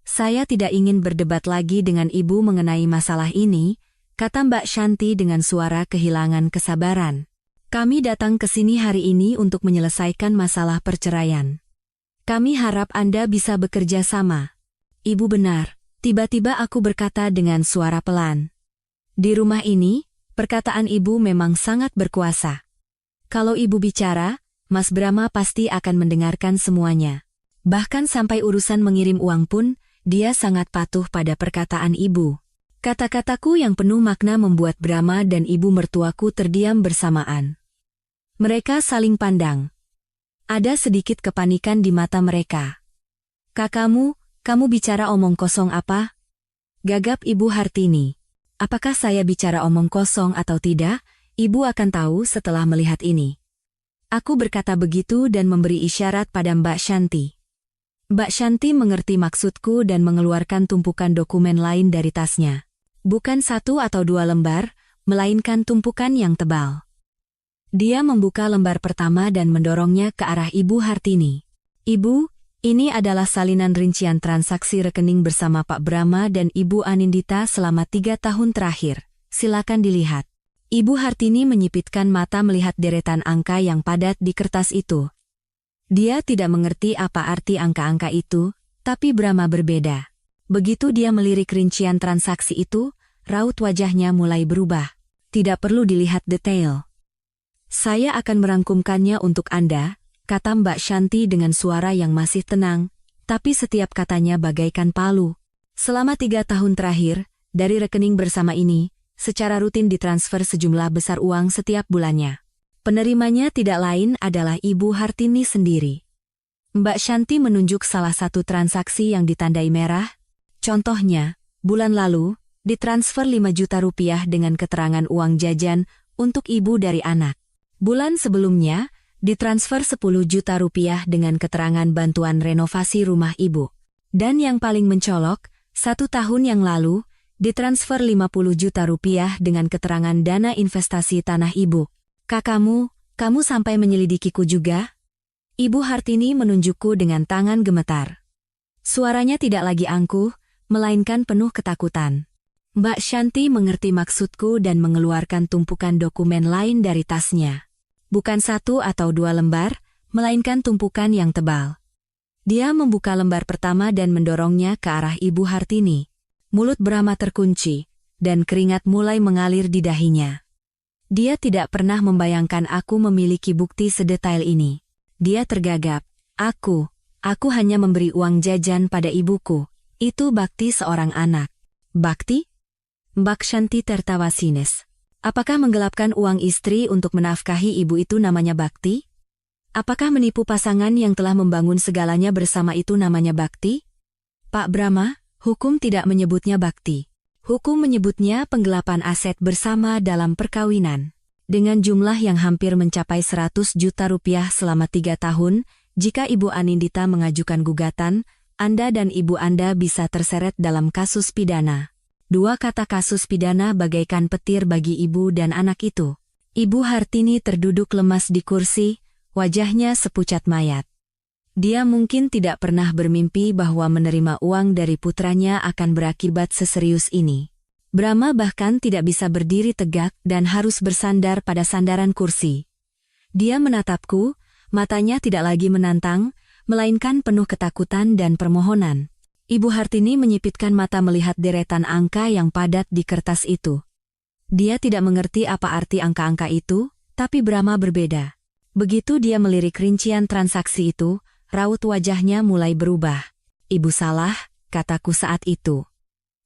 Saya tidak ingin berdebat lagi dengan ibu mengenai masalah ini, kata Mbak Shanti dengan suara kehilangan kesabaran. Kami datang ke sini hari ini untuk menyelesaikan masalah perceraian. Kami harap Anda bisa bekerja sama. Ibu benar, tiba-tiba aku berkata dengan suara pelan. Di rumah ini, perkataan ibu memang sangat berkuasa. Kalau ibu bicara, Mas Brahma pasti akan mendengarkan semuanya. Bahkan sampai urusan mengirim uang pun, dia sangat patuh pada perkataan ibu. Kata-kataku yang penuh makna membuat Brahma dan ibu mertuaku terdiam bersamaan. Mereka saling pandang. Ada sedikit kepanikan di mata mereka. Kamu bicara omong kosong apa? Gagap Ibu Hartini. Apakah saya bicara omong kosong atau tidak? Ibu akan tahu setelah melihat ini. Aku berkata begitu dan memberi isyarat pada Mbak Shanti. Mbak Shanti mengerti maksudku dan mengeluarkan tumpukan dokumen lain dari tasnya. Bukan 1 atau 2 lembar, melainkan tumpukan yang tebal. Dia membuka lembar pertama dan mendorongnya ke arah Ibu Hartini. Ibu, ini adalah salinan rincian transaksi rekening bersama Pak Brahma dan Ibu Anindita selama 3 tahun terakhir. Silakan dilihat. Ibu Hartini menyipitkan mata melihat deretan angka yang padat di kertas itu. Dia tidak mengerti apa arti angka-angka itu, tapi Brahma berbeda. Begitu dia melirik rincian transaksi itu, raut wajahnya mulai berubah. Tidak perlu dilihat detail. Saya akan merangkumkannya untuk Anda, kata Mbak Shanti dengan suara yang masih tenang, tapi setiap katanya bagaikan palu. Selama 3 tahun terakhir, dari rekening bersama ini, secara rutin ditransfer sejumlah besar uang setiap bulannya. Penerimanya tidak lain adalah Ibu Hartini sendiri. Mbak Shanti menunjuk salah satu transaksi yang ditandai merah. Contohnya, bulan lalu, ditransfer 5 juta rupiah dengan keterangan uang jajan untuk ibu dari anak. Bulan sebelumnya, ditransfer 10 juta rupiah dengan keterangan bantuan renovasi rumah ibu. Dan yang paling mencolok, 1 tahun yang lalu, ditransfer 50 juta rupiah dengan keterangan dana investasi tanah ibu. Kamu sampai menyelidikiku juga? Ibu Hartini menunjukku dengan tangan gemetar. Suaranya tidak lagi angkuh, melainkan penuh ketakutan. Mbak Shanti mengerti maksudku dan mengeluarkan tumpukan dokumen lain dari tasnya. Bukan 1 atau 2 lembar, melainkan tumpukan yang tebal. Dia membuka lembar pertama dan mendorongnya ke arah Ibu Hartini. Mulut Brahma terkunci, dan keringat mulai mengalir di dahinya. Dia tidak pernah membayangkan aku memiliki bukti sedetail ini. Dia tergagap. Aku hanya memberi uang jajan pada ibuku. Itu bakti seorang anak. Bakti? Mbak Shanti tertawa sinis. Apakah menggelapkan uang istri untuk menafkahi ibu itu namanya bakti? Apakah menipu pasangan yang telah membangun segalanya bersama itu namanya bakti? Pak Brahma, hukum tidak menyebutnya bakti. Hukum menyebutnya penggelapan aset bersama dalam perkawinan. Dengan jumlah yang hampir mencapai 100 juta rupiah selama 3 tahun, jika Ibu Anindita mengajukan gugatan, Anda dan Ibu Anda bisa terseret dalam kasus pidana. 2 kata kasus pidana bagaikan petir bagi ibu dan anak itu. Ibu Hartini terduduk lemas di kursi, wajahnya sepucat mayat. Dia mungkin tidak pernah bermimpi bahwa menerima uang dari putranya akan berakibat seserius ini. Brahma bahkan tidak bisa berdiri tegak dan harus bersandar pada sandaran kursi. Dia menatapku, matanya tidak lagi menantang, melainkan penuh ketakutan dan permohonan. Ibu Hartini menyipitkan mata melihat deretan angka yang padat di kertas itu. Dia tidak mengerti apa arti angka-angka itu, tapi Brahma berbeda. Begitu dia melirik rincian transaksi itu, raut wajahnya mulai berubah. Ibu salah, kataku saat itu.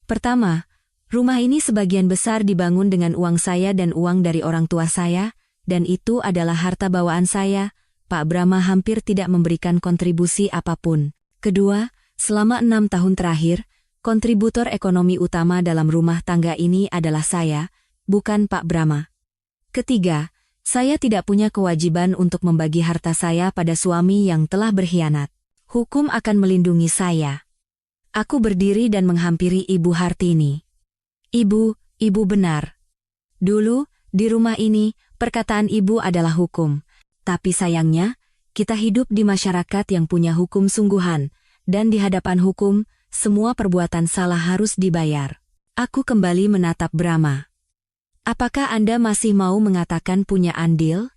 Pertama, rumah ini sebagian besar dibangun dengan uang saya dan uang dari orang tua saya, dan itu adalah harta bawaan saya. Pak Brahma hampir tidak memberikan kontribusi apapun. Kedua, selama 6 tahun terakhir, kontributor ekonomi utama dalam rumah tangga ini adalah saya, bukan Pak Brahma. Ketiga, saya tidak punya kewajiban untuk membagi harta saya pada suami yang telah berkhianat. Hukum akan melindungi saya. Aku berdiri dan menghampiri Ibu Hartini. Ibu benar. Dulu, di rumah ini, perkataan ibu adalah hukum. Tapi sayangnya, kita hidup di masyarakat yang punya hukum sungguhan, dan di hadapan hukum, semua perbuatan salah harus dibayar. Aku kembali menatap Brahma. Apakah Anda masih mau mengatakan punya andil?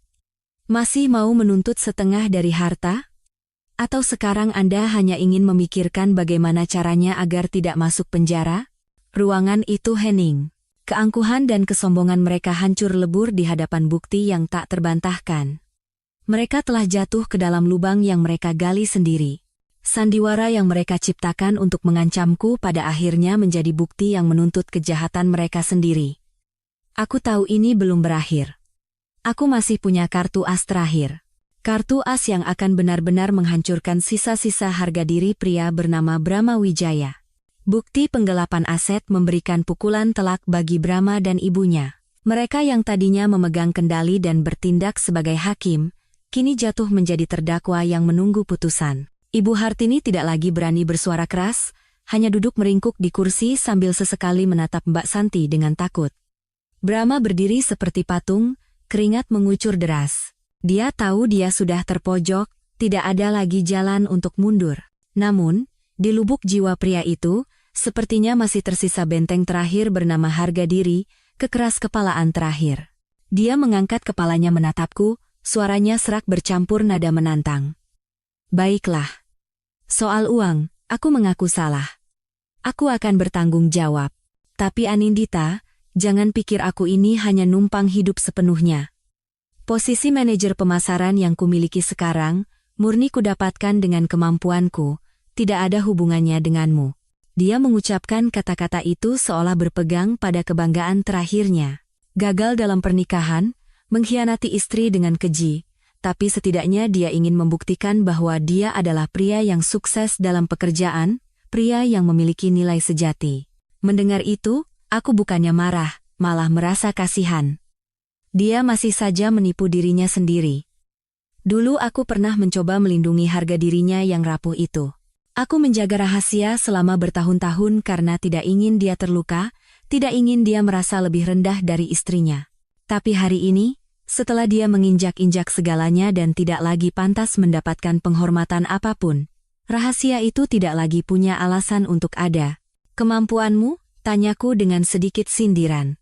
Masih mau menuntut setengah dari harta? Atau sekarang Anda hanya ingin memikirkan bagaimana caranya agar tidak masuk penjara? Ruangan itu hening. Keangkuhan dan kesombongan mereka hancur lebur di hadapan bukti yang tak terbantahkan. Mereka telah jatuh ke dalam lubang yang mereka gali sendiri. Sandiwara yang mereka ciptakan untuk mengancamku pada akhirnya menjadi bukti yang menuntut kejahatan mereka sendiri. Aku tahu ini belum berakhir. Aku masih punya kartu as terakhir. Kartu as yang akan benar-benar menghancurkan sisa-sisa harga diri pria bernama Brahma Wijaya. Bukti penggelapan aset memberikan pukulan telak bagi Brahma dan ibunya. Mereka yang tadinya memegang kendali dan bertindak sebagai hakim, kini jatuh menjadi terdakwa yang menunggu putusan. Ibu Hartini tidak lagi berani bersuara keras, hanya duduk meringkuk di kursi sambil sesekali menatap Mbak Santi dengan takut. Brahma berdiri seperti patung, keringat mengucur deras. Dia tahu dia sudah terpojok, tidak ada lagi jalan untuk mundur. Namun, di lubuk jiwa pria itu, sepertinya masih tersisa benteng terakhir bernama harga diri, kekeras kepalaan terakhir. Dia mengangkat kepalanya menatapku, suaranya serak bercampur nada menantang. Baiklah. Soal uang, aku mengaku salah. Aku akan bertanggung jawab. Tapi Anindita, jangan pikir aku ini hanya numpang hidup sepenuhnya. Posisi manajer pemasaran yang kumiliki sekarang, murni kudapatkan dengan kemampuanku, tidak ada hubungannya denganmu. Dia mengucapkan kata-kata itu seolah berpegang pada kebanggaan terakhirnya. Gagal dalam pernikahan, mengkhianati istri dengan keji, tapi setidaknya dia ingin membuktikan bahwa dia adalah pria yang sukses dalam pekerjaan, pria yang memiliki nilai sejati. Mendengar itu, aku bukannya marah, malah merasa kasihan. Dia masih saja menipu dirinya sendiri. Dulu aku pernah mencoba melindungi harga dirinya yang rapuh itu. Aku menjaga rahasia selama bertahun-tahun karena tidak ingin dia terluka, tidak ingin dia merasa lebih rendah dari istrinya. Tapi hari ini, setelah dia menginjak-injak segalanya dan tidak lagi pantas mendapatkan penghormatan apapun, rahasia itu tidak lagi punya alasan untuk ada. Kemampuanmu? Tanyaku dengan sedikit sindiran.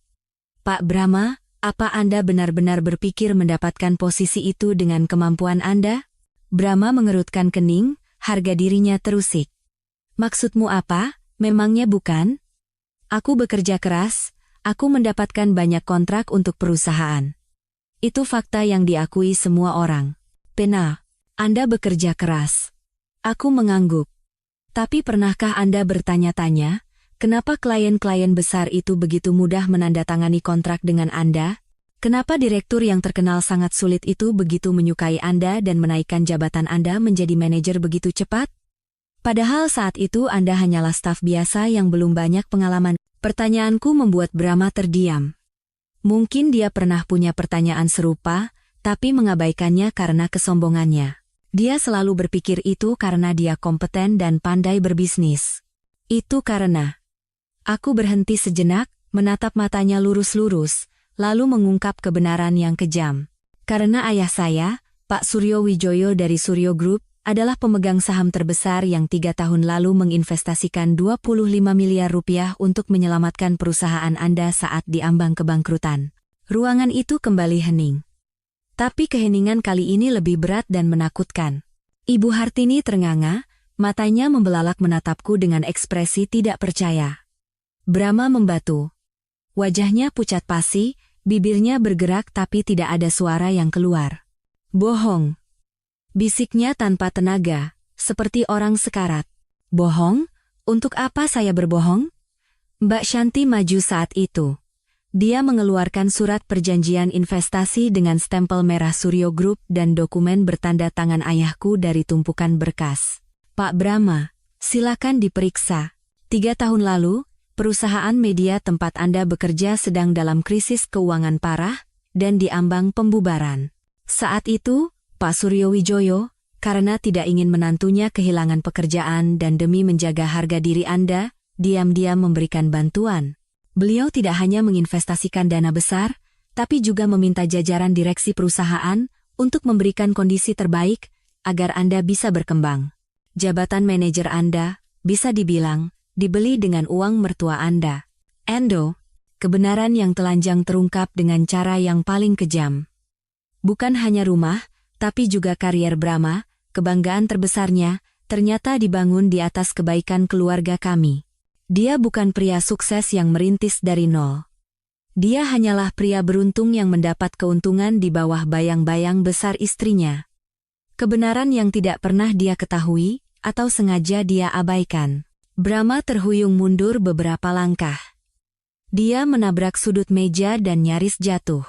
Pak Brahma, apa Anda benar-benar berpikir mendapatkan posisi itu dengan kemampuan Anda? Brahma mengerutkan kening, harga dirinya terusik. Maksudmu apa? Memangnya bukan? Aku bekerja keras, aku mendapatkan banyak kontrak untuk perusahaan. Itu fakta yang diakui semua orang. Benar, Anda bekerja keras. Aku mengangguk. Tapi pernahkah Anda bertanya-tanya, kenapa klien-klien besar itu begitu mudah menandatangani kontrak dengan Anda? Kenapa direktur yang terkenal sangat sulit itu begitu menyukai Anda dan menaikkan jabatan Anda menjadi manajer begitu cepat? Padahal saat itu Anda hanyalah staf biasa yang belum banyak pengalaman. Pertanyaanku membuat Brahma terdiam. Mungkin dia pernah punya pertanyaan serupa, tapi mengabaikannya karena kesombongannya. Dia selalu berpikir itu karena dia kompeten dan pandai berbisnis. Itu karena... Aku berhenti sejenak, menatap matanya lurus-lurus, lalu mengungkap kebenaran yang kejam. Karena ayah saya, Pak Suryo Wijoyo dari Suryo Group, adalah pemegang saham terbesar yang 3 tahun lalu menginvestasikan 25 miliar rupiah untuk menyelamatkan perusahaan Anda saat diambang kebangkrutan. Ruangan itu kembali hening. Tapi keheningan kali ini lebih berat dan menakutkan. Ibu Hartini ternganga, matanya membelalak menatapku dengan ekspresi tidak percaya. Brahma membatu. Wajahnya pucat pasi, bibirnya bergerak tapi tidak ada suara yang keluar. Bohong. Bisiknya tanpa tenaga, seperti orang sekarat. Bohong? Untuk apa saya berbohong? Mbak Shanti maju saat itu. Dia mengeluarkan surat perjanjian investasi dengan stempel merah Suryo Group dan dokumen bertanda tangan ayahku dari tumpukan berkas. Pak Brahma, silakan diperiksa. 3 tahun lalu, perusahaan media tempat Anda bekerja sedang dalam krisis keuangan parah dan diambang pembubaran. Saat itu, Pak Suryo Wijoyo, karena tidak ingin menantunya kehilangan pekerjaan dan demi menjaga harga diri Anda, diam-diam memberikan bantuan. Beliau tidak hanya menginvestasikan dana besar, tapi juga meminta jajaran direksi perusahaan untuk memberikan kondisi terbaik agar Anda bisa berkembang. Jabatan manajer Anda, bisa dibilang, dibeli dengan uang mertua Anda. Endo, kebenaran yang telanjang terungkap dengan cara yang paling kejam. Bukan hanya rumah, tapi juga karier Brahma, kebanggaan terbesarnya, ternyata dibangun di atas kebaikan keluarga kami. Dia bukan pria sukses yang merintis dari nol. Dia hanyalah pria beruntung yang mendapat keuntungan di bawah bayang-bayang besar istrinya. Kebenaran yang tidak pernah dia ketahui, atau sengaja dia abaikan. Brahma terhuyung mundur beberapa langkah. Dia menabrak sudut meja dan nyaris jatuh.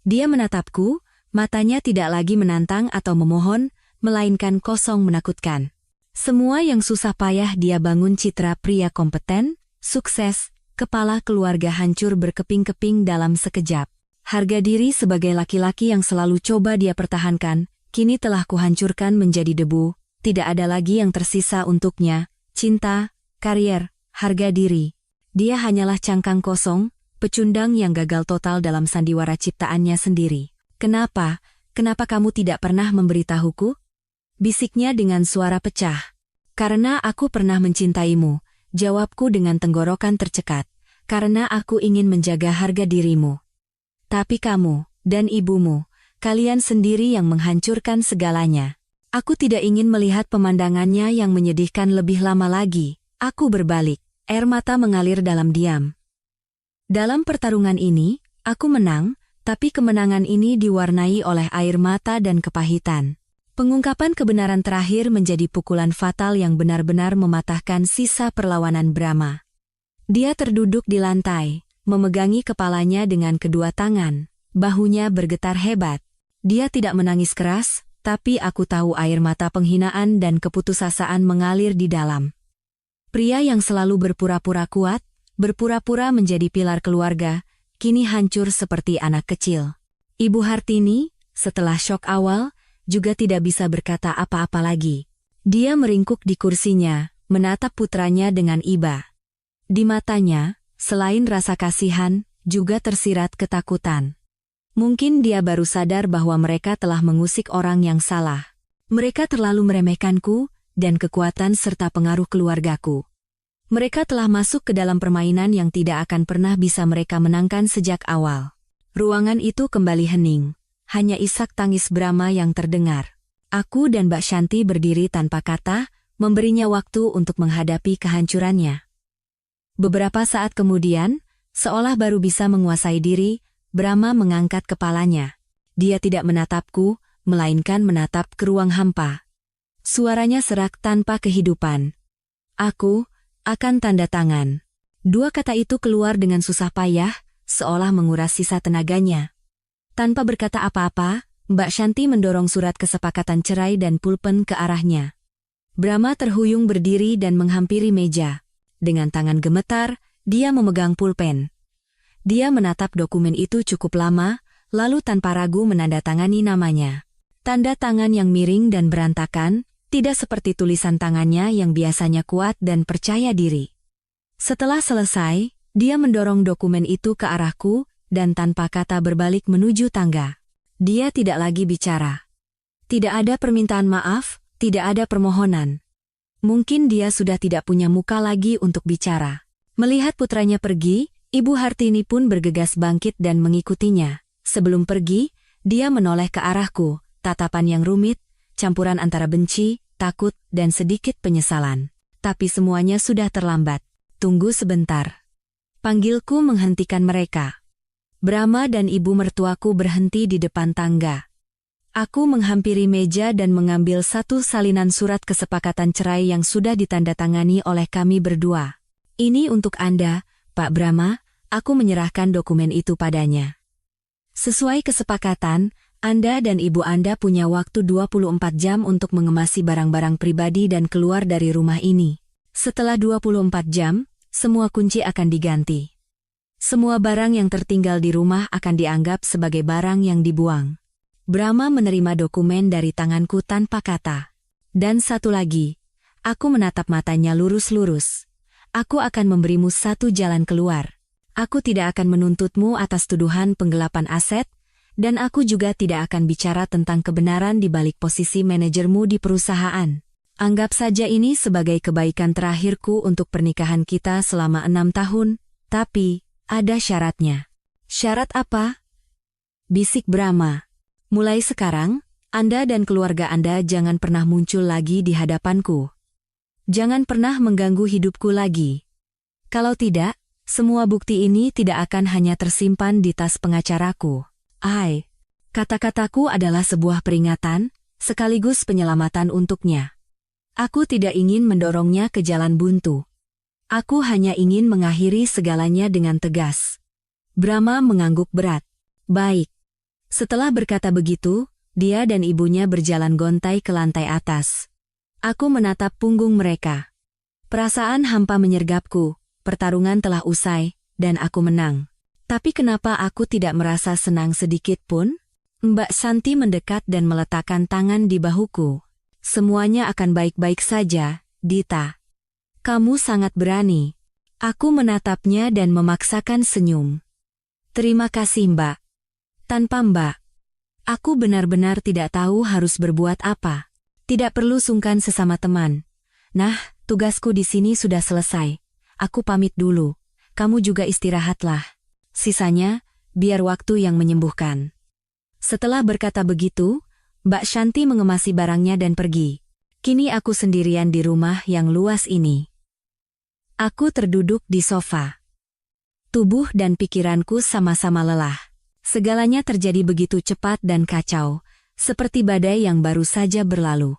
Dia menatapku, Matanya tidak lagi menantang atau memohon, melainkan kosong menakutkan. Semua yang susah payah dia bangun citra pria kompeten, sukses, kepala keluarga hancur berkeping-keping dalam sekejap. Harga diri sebagai laki-laki yang selalu coba dia pertahankan, kini telah kuhancurkan menjadi debu, tidak ada lagi yang tersisa untuknya, cinta, karier, harga diri. Dia hanyalah cangkang kosong, pecundang yang gagal total dalam sandiwara ciptaannya sendiri. Kenapa kamu tidak pernah memberitahuku? Bisiknya dengan suara pecah. Karena aku pernah mencintaimu, jawabku dengan tenggorokan tercekat. Karena aku ingin menjaga harga dirimu. Tapi kamu, dan ibumu, kalian sendiri yang menghancurkan segalanya. Aku tidak ingin melihat pemandangannya yang menyedihkan lebih lama lagi. Aku berbalik, air mata mengalir dalam diam. Dalam pertarungan ini, aku menang, tapi kemenangan ini diwarnai oleh air mata dan kepahitan. Pengungkapan kebenaran terakhir menjadi pukulan fatal yang benar-benar mematahkan sisa perlawanan Brahma. Dia terduduk di lantai, memegangi kepalanya dengan kedua tangan. Bahunya bergetar hebat. Dia tidak menangis keras, tapi aku tahu air mata penghinaan dan keputusasaan mengalir di dalam. Pria yang selalu berpura-pura kuat, berpura-pura menjadi pilar keluarga, kini hancur seperti anak kecil. Ibu Hartini, setelah syok awal, juga tidak bisa berkata apa-apa lagi. Dia meringkuk di kursinya, menatap putranya dengan iba. Di matanya, selain rasa kasihan, juga tersirat ketakutan. Mungkin dia baru sadar bahwa mereka telah mengusik orang yang salah. Mereka terlalu meremehkanku, dan kekuatan serta pengaruh keluargaku. Mereka telah masuk ke dalam permainan yang tidak akan pernah bisa mereka menangkan sejak awal. Ruangan itu kembali hening. Hanya isak tangis Brahma yang terdengar. Aku dan Mbak Shanti berdiri tanpa kata, memberinya waktu untuk menghadapi kehancurannya. Beberapa saat kemudian, seolah baru bisa menguasai diri, Brahma mengangkat kepalanya. Dia tidak menatapku, melainkan menatap ke ruang hampa. Suaranya serak tanpa kehidupan. Aku akan tanda tangan. Dua kata itu keluar dengan susah payah, seolah menguras sisa tenaganya. Tanpa berkata apa-apa, Mbak Shanti mendorong surat kesepakatan cerai dan pulpen ke arahnya. Brahma terhuyung berdiri dan menghampiri meja. Dengan tangan gemetar, dia memegang pulpen. Dia menatap dokumen itu cukup lama, lalu tanpa ragu menandatangani namanya. Tanda tangan yang miring dan berantakan, tidak seperti tulisan tangannya yang biasanya kuat dan percaya diri. Setelah selesai, dia mendorong dokumen itu ke arahku, dan tanpa kata berbalik menuju tangga. Dia tidak lagi bicara. Tidak ada permintaan maaf, tidak ada permohonan. Mungkin dia sudah tidak punya muka lagi untuk bicara. Melihat putranya pergi, Ibu Hartini pun bergegas bangkit dan mengikutinya. Sebelum pergi, dia menoleh ke arahku, tatapan yang rumit, campuran antara benci, takut, dan sedikit penyesalan. Tapi semuanya sudah terlambat. Tunggu sebentar. Panggilku menghentikan mereka. Brahma dan ibu mertuaku berhenti di depan tangga. Aku menghampiri meja dan mengambil satu salinan surat kesepakatan cerai yang sudah ditandatangani oleh kami berdua. Ini untuk Anda, Pak Brahma, aku menyerahkan dokumen itu padanya. Sesuai kesepakatan, Anda dan ibu Anda punya waktu 24 jam untuk mengemasi barang-barang pribadi dan keluar dari rumah ini. Setelah 24 jam, semua kunci akan diganti. Semua barang yang tertinggal di rumah akan dianggap sebagai barang yang dibuang. Brahma menerima dokumen dari tanganku tanpa kata. Dan satu lagi, aku menatap matanya lurus-lurus. Aku akan memberimu satu jalan keluar. Aku tidak akan menuntutmu atas tuduhan penggelapan aset, dan aku juga tidak akan bicara tentang kebenaran di balik posisi manajermu di perusahaan. Anggap saja ini sebagai kebaikan terakhirku untuk pernikahan kita selama 6 tahun, tapi ada syaratnya. Syarat apa? Bisik Brahma. Mulai sekarang, Anda dan keluarga Anda jangan pernah muncul lagi di hadapanku. Jangan pernah mengganggu hidupku lagi. Kalau tidak, semua bukti ini tidak akan hanya tersimpan di tas pengacaraku. Kata-kataku adalah sebuah peringatan, sekaligus penyelamatan untuknya. Aku tidak ingin mendorongnya ke jalan buntu. Aku hanya ingin mengakhiri segalanya dengan tegas. Brahma mengangguk berat. Baik. Setelah berkata begitu, dia dan ibunya berjalan gontai ke lantai atas. Aku menatap punggung mereka. Perasaan hampa menyergapku, pertarungan telah usai, dan aku menang. Tapi kenapa aku tidak merasa senang sedikit pun? Mbak Santi mendekat dan meletakkan tangan di bahuku. Semuanya akan baik-baik saja, Dita. Kamu sangat berani. Aku menatapnya dan memaksakan senyum. Terima kasih, Mbak. Tanpa Mbak, aku benar-benar tidak tahu harus berbuat apa. Tidak perlu sungkan sesama teman. Nah, tugasku di sini sudah selesai. Aku pamit dulu. Kamu juga istirahatlah. Sisanya, biar waktu yang menyembuhkan. Setelah berkata begitu, Mbak Shanti mengemasi barangnya dan pergi. Kini aku sendirian di rumah yang luas ini. Aku terduduk di sofa. Tubuh dan pikiranku sama-sama lelah. Segalanya terjadi begitu cepat dan kacau, seperti badai yang baru saja berlalu.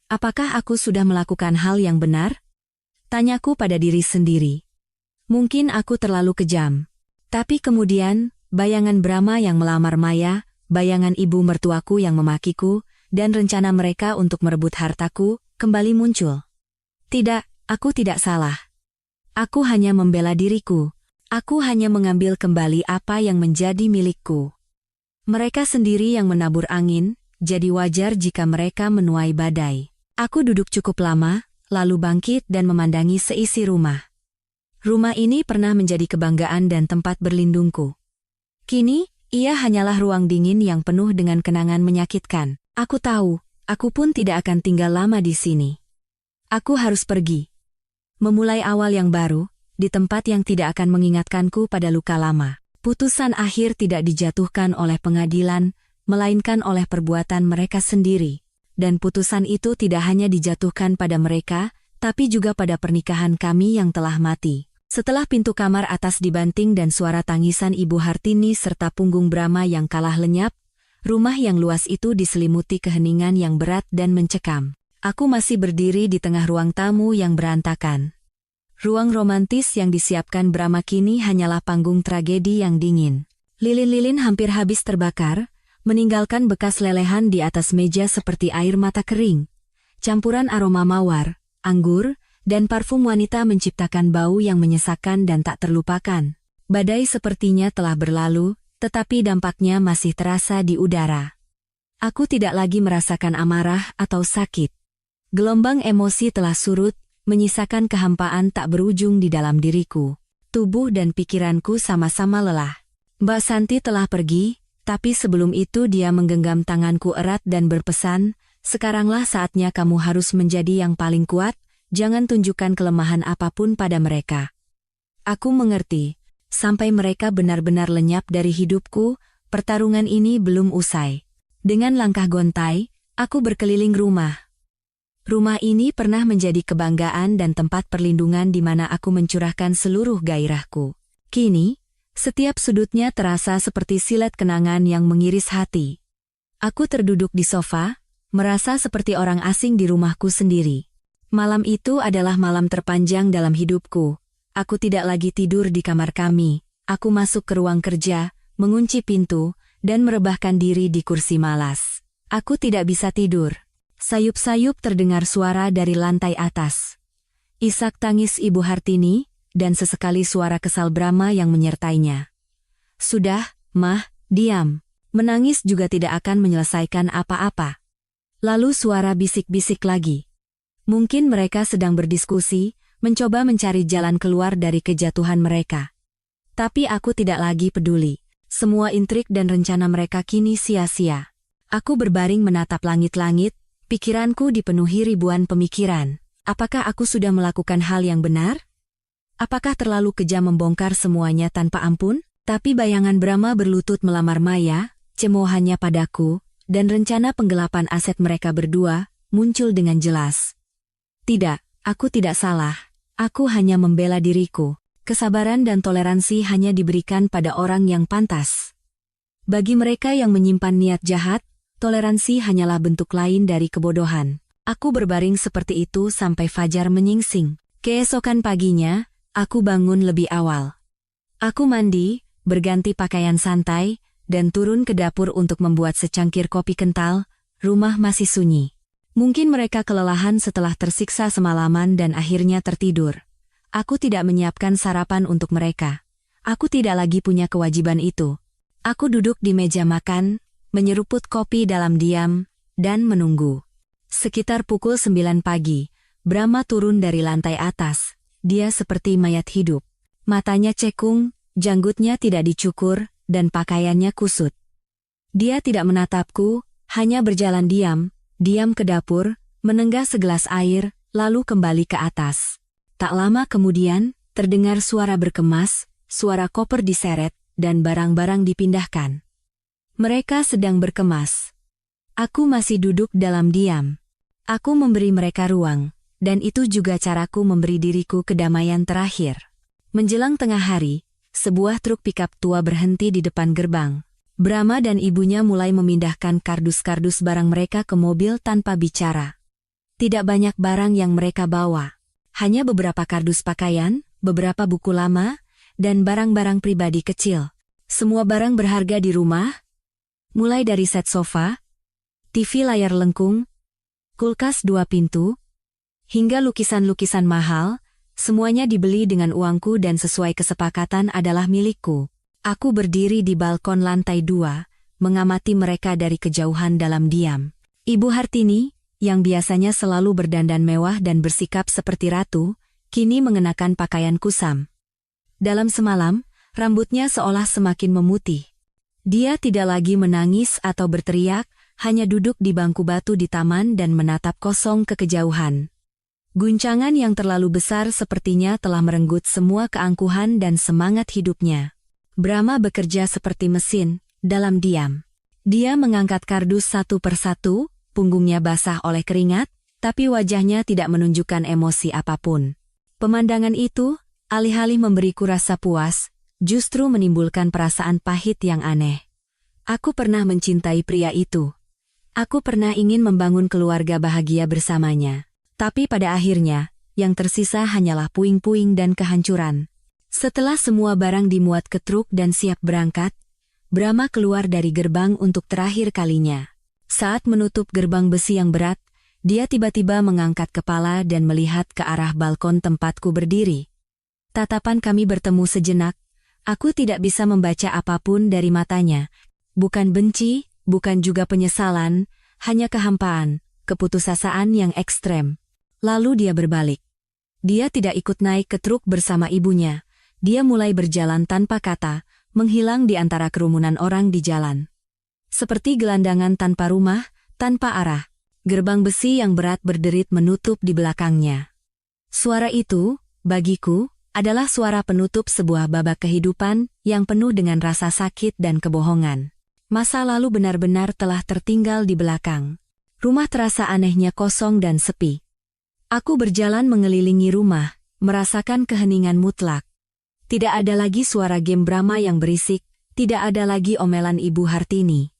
Apakah aku sudah melakukan hal yang benar? Tanyaku pada diri sendiri. Mungkin aku terlalu kejam. Tapi kemudian, bayangan Brahma yang melamar Maya, bayangan ibu mertuaku yang memakiku, dan rencana mereka untuk merebut hartaku, kembali muncul. Tidak, aku tidak salah. Aku hanya membela diriku. Aku hanya mengambil kembali apa yang menjadi milikku. Mereka sendiri yang menabur angin, jadi wajar jika mereka menuai badai. Aku duduk cukup lama, lalu bangkit dan memandangi seisi rumah. Rumah ini pernah menjadi kebanggaan dan tempat berlindungku. Kini, ia hanyalah ruang dingin yang penuh dengan kenangan menyakitkan. Aku tahu, aku pun tidak akan tinggal lama di sini. Aku harus pergi. Memulai awal yang baru, di tempat yang tidak akan mengingatkanku pada luka lama. Putusan akhir tidak dijatuhkan oleh pengadilan, melainkan oleh perbuatan mereka sendiri. Dan putusan itu tidak hanya dijatuhkan pada mereka, tapi juga pada pernikahan kami yang telah mati. Setelah pintu kamar atas dibanting dan suara tangisan Ibu Hartini serta punggung Brahma yang kalah lenyap, rumah yang luas itu diselimuti keheningan yang berat dan mencekam. Aku masih berdiri di tengah ruang tamu yang berantakan. Ruang romantis yang disiapkan Brahma kini hanyalah panggung tragedi yang dingin. Lilin-lilin hampir habis terbakar, meninggalkan bekas lelehan di atas meja seperti air mata kering. Campuran aroma mawar, anggur, dan parfum wanita menciptakan bau yang menyesakkan dan tak terlupakan. Badai sepertinya telah berlalu, tetapi dampaknya masih terasa di udara. Aku tidak lagi merasakan amarah atau sakit. Gelombang emosi telah surut, menyisakan kehampaan tak berujung di dalam diriku. Tubuh dan pikiranku sama-sama lelah. Mbak Santi telah pergi, tapi sebelum itu dia menggenggam tanganku erat dan berpesan, "Sekaranglah saatnya kamu harus menjadi yang paling kuat, jangan tunjukkan kelemahan apapun pada mereka." Aku mengerti, sampai mereka benar-benar lenyap dari hidupku, pertarungan ini belum usai. Dengan langkah gontai, aku berkeliling rumah. Rumah ini pernah menjadi kebanggaan dan tempat perlindungan di mana aku mencurahkan seluruh gairahku. Kini, setiap sudutnya terasa seperti silet kenangan yang mengiris hati. Aku terduduk di sofa, merasa seperti orang asing di rumahku sendiri. Malam itu adalah malam terpanjang dalam hidupku. Aku tidak lagi tidur di kamar kami. Aku masuk ke ruang kerja, mengunci pintu, dan merebahkan diri di kursi malas. Aku tidak bisa tidur. Sayup-sayup terdengar suara dari lantai atas. Isak tangis Ibu Hartini, dan sesekali suara kesal Brahma yang menyertainya. "Sudah, Mah, diam. Menangis juga tidak akan menyelesaikan apa-apa." Lalu suara bisik-bisik lagi. Mungkin mereka sedang berdiskusi, mencoba mencari jalan keluar dari kejatuhan mereka. Tapi aku tidak lagi peduli. Semua intrik dan rencana mereka kini sia-sia. Aku berbaring menatap langit-langit, pikiranku dipenuhi ribuan pemikiran. Apakah aku sudah melakukan hal yang benar? Apakah terlalu kejam membongkar semuanya tanpa ampun? Tapi bayangan Brahma berlutut melamar Maya, cemoohannya padaku, dan rencana penggelapan aset mereka berdua, muncul dengan jelas. Tidak, aku tidak salah. Aku hanya membela diriku. Kesabaran dan toleransi hanya diberikan pada orang yang pantas. Bagi mereka yang menyimpan niat jahat, toleransi hanyalah bentuk lain dari kebodohan. Aku berbaring seperti itu sampai fajar menyingsing. Keesokan paginya, aku bangun lebih awal. Aku mandi, berganti pakaian santai, dan turun ke dapur untuk membuat secangkir kopi kental. Rumah masih sunyi. Mungkin mereka kelelahan setelah tersiksa semalaman dan akhirnya tertidur. Aku tidak menyiapkan sarapan untuk mereka. Aku tidak lagi punya kewajiban itu. Aku duduk di meja makan, menyeruput kopi dalam diam, dan menunggu. Sekitar pukul 9 pagi, Brahma turun dari lantai atas. Dia seperti mayat hidup. Matanya cekung, janggutnya tidak dicukur, dan pakaiannya kusut. Dia tidak menatapku, hanya berjalan diam ke dapur, menenggak segelas air, lalu kembali ke atas. Tak lama kemudian, terdengar suara berkemas, suara koper diseret, dan barang-barang dipindahkan. Mereka sedang berkemas. Aku masih duduk dalam diam. Aku memberi mereka ruang, dan itu juga caraku memberi diriku kedamaian terakhir. Menjelang tengah hari, sebuah truk pikap tua berhenti di depan gerbang. Brahma dan ibunya mulai memindahkan kardus-kardus barang mereka ke mobil tanpa bicara. Tidak banyak barang yang mereka bawa. Hanya beberapa kardus pakaian, beberapa buku lama, dan barang-barang pribadi kecil. Semua barang berharga di rumah, mulai dari set sofa, TV layar lengkung, kulkas 2 pintu, hingga lukisan-lukisan mahal, semuanya dibeli dengan uangku dan sesuai kesepakatan adalah milikku. Aku berdiri di balkon lantai 2, mengamati mereka dari kejauhan dalam diam. Ibu Hartini, yang biasanya selalu berdandan mewah dan bersikap seperti ratu, kini mengenakan pakaian kusam. Dalam semalam, rambutnya seolah semakin memutih. Dia tidak lagi menangis atau berteriak, hanya duduk di bangku batu di taman dan menatap kosong ke kejauhan. Guncangan yang terlalu besar sepertinya telah merenggut semua keangkuhan dan semangat hidupnya. Brahma bekerja seperti mesin, dalam diam. Dia mengangkat kardus satu persatu, punggungnya basah oleh keringat, tapi wajahnya tidak menunjukkan emosi apapun. Pemandangan itu, alih-alih memberiku rasa puas, justru menimbulkan perasaan pahit yang aneh. Aku pernah mencintai pria itu. Aku pernah ingin membangun keluarga bahagia bersamanya. Tapi pada akhirnya, yang tersisa hanyalah puing-puing dan kehancuran. Setelah semua barang dimuat ke truk dan siap berangkat, Brahma keluar dari gerbang untuk terakhir kalinya. Saat menutup gerbang besi yang berat, dia tiba-tiba mengangkat kepala dan melihat ke arah balkon tempatku berdiri. Tatapan kami bertemu sejenak, aku tidak bisa membaca apapun dari matanya. Bukan benci, bukan juga penyesalan, hanya kehampaan, keputusasaan yang ekstrem. Lalu dia berbalik. Dia tidak ikut naik ke truk bersama ibunya. Dia mulai berjalan tanpa kata, menghilang di antara kerumunan orang di jalan. Seperti gelandangan tanpa rumah, tanpa arah. Gerbang besi yang berat berderit menutup di belakangnya. Suara itu, bagiku, adalah suara penutup sebuah babak kehidupan yang penuh dengan rasa sakit dan kebohongan. Masa lalu benar-benar telah tertinggal di belakang. Rumah terasa anehnya kosong dan sepi. Aku berjalan mengelilingi rumah, merasakan keheningan mutlak. Tidak ada lagi suara game Brahma yang berisik, tidak ada lagi omelan Ibu Hartini.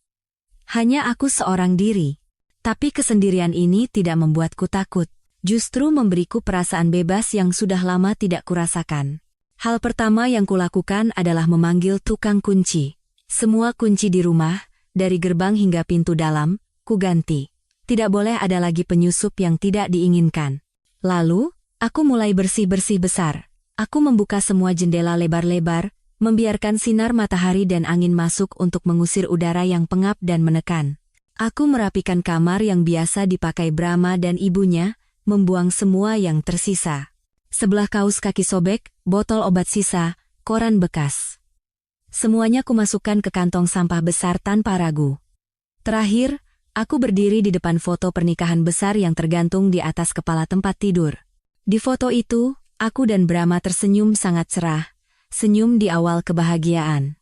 Hanya aku seorang diri. Tapi kesendirian ini tidak membuatku takut, justru memberiku perasaan bebas yang sudah lama tidak kurasakan. Hal pertama yang kulakukan adalah memanggil tukang kunci. Semua kunci di rumah, dari gerbang hingga pintu dalam, kuganti. Tidak boleh ada lagi penyusup yang tidak diinginkan. Lalu, aku mulai bersih-bersih besar. Aku membuka semua jendela lebar-lebar, membiarkan sinar matahari dan angin masuk untuk mengusir udara yang pengap dan menekan. Aku merapikan kamar yang biasa dipakai Brahma dan ibunya, membuang semua yang tersisa. Sebelah kaus kaki sobek, botol obat sisa, koran bekas. Semuanya kumasukkan ke kantong sampah besar tanpa ragu. Terakhir, aku berdiri di depan foto pernikahan besar yang tergantung di atas kepala tempat tidur. Di foto itu, aku dan Brahma tersenyum sangat cerah, senyum di awal kebahagiaan.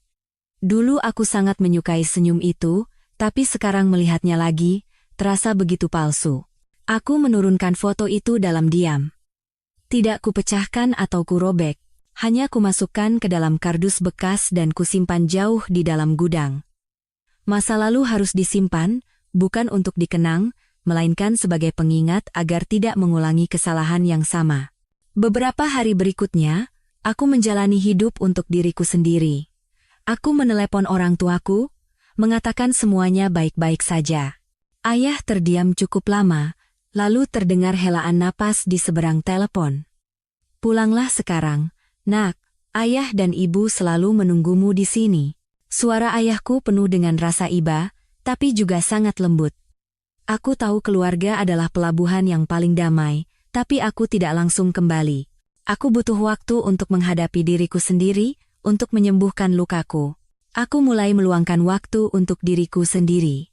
Dulu aku sangat menyukai senyum itu, tapi sekarang melihatnya lagi, terasa begitu palsu. Aku menurunkan foto itu dalam diam. Tidak kupecahkan atau kurobek, hanya kumasukkan ke dalam kardus bekas dan kusimpan jauh di dalam gudang. Masa lalu harus disimpan, bukan untuk dikenang, melainkan sebagai pengingat agar tidak mengulangi kesalahan yang sama. Beberapa hari berikutnya, aku menjalani hidup untuk diriku sendiri. Aku menelepon orang tuaku, mengatakan semuanya baik-baik saja. Ayah terdiam cukup lama, lalu terdengar helaan napas di seberang telepon. Pulanglah sekarang, nak. Ayah dan ibu selalu menunggumu di sini. Suara ayahku penuh dengan rasa iba, tapi juga sangat lembut. Aku tahu keluarga adalah pelabuhan yang paling damai, tapi aku tidak langsung kembali. Aku butuh waktu untuk menghadapi diriku sendiri, untuk menyembuhkan lukaku. Aku mulai meluangkan waktu untuk diriku sendiri.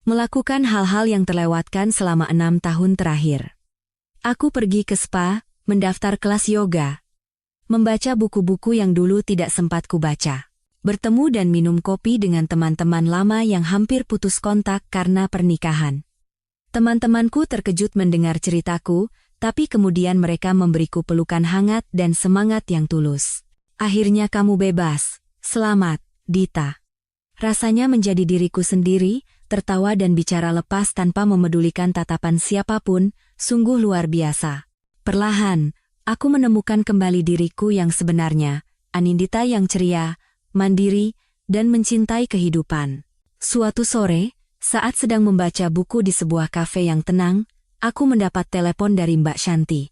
Melakukan hal-hal yang terlewatkan selama 6 tahun terakhir. Aku pergi ke spa, mendaftar kelas yoga. Membaca buku-buku yang dulu tidak sempat kubaca. Bertemu dan minum kopi dengan teman-teman lama yang hampir putus kontak karena pernikahan. Teman-temanku terkejut mendengar ceritaku, tapi kemudian mereka memberiku pelukan hangat dan semangat yang tulus. Akhirnya kamu bebas. Selamat, Dita. Rasanya menjadi diriku sendiri, tertawa dan bicara lepas tanpa memedulikan tatapan siapapun, sungguh luar biasa. Perlahan, aku menemukan kembali diriku yang sebenarnya, Anindita yang ceria, mandiri, dan mencintai kehidupan. Suatu sore, saat sedang membaca buku di sebuah kafe yang tenang, aku mendapat telepon dari Mbak Shanti.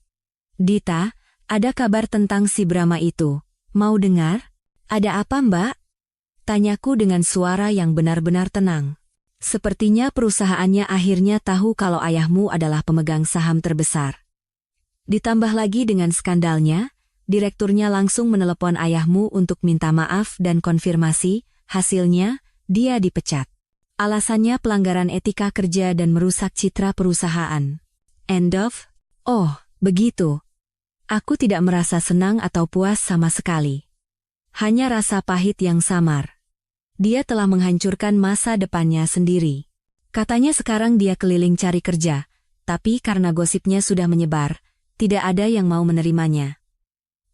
Dita, ada kabar tentang si Brahma itu. Mau dengar? Ada apa, Mbak? Tanyaku dengan suara yang benar-benar tenang. Sepertinya perusahaannya akhirnya tahu kalau ayahmu adalah pemegang saham terbesar. Ditambah lagi dengan skandalnya, direkturnya langsung menelepon ayahmu untuk minta maaf dan konfirmasi, hasilnya, dia dipecat. Alasannya pelanggaran etika kerja dan merusak citra perusahaan. End of? Oh, begitu. Aku tidak merasa senang atau puas sama sekali. Hanya rasa pahit yang samar. Dia telah menghancurkan masa depannya sendiri. Katanya sekarang dia keliling cari kerja, tapi karena gosipnya sudah menyebar, tidak ada yang mau menerimanya.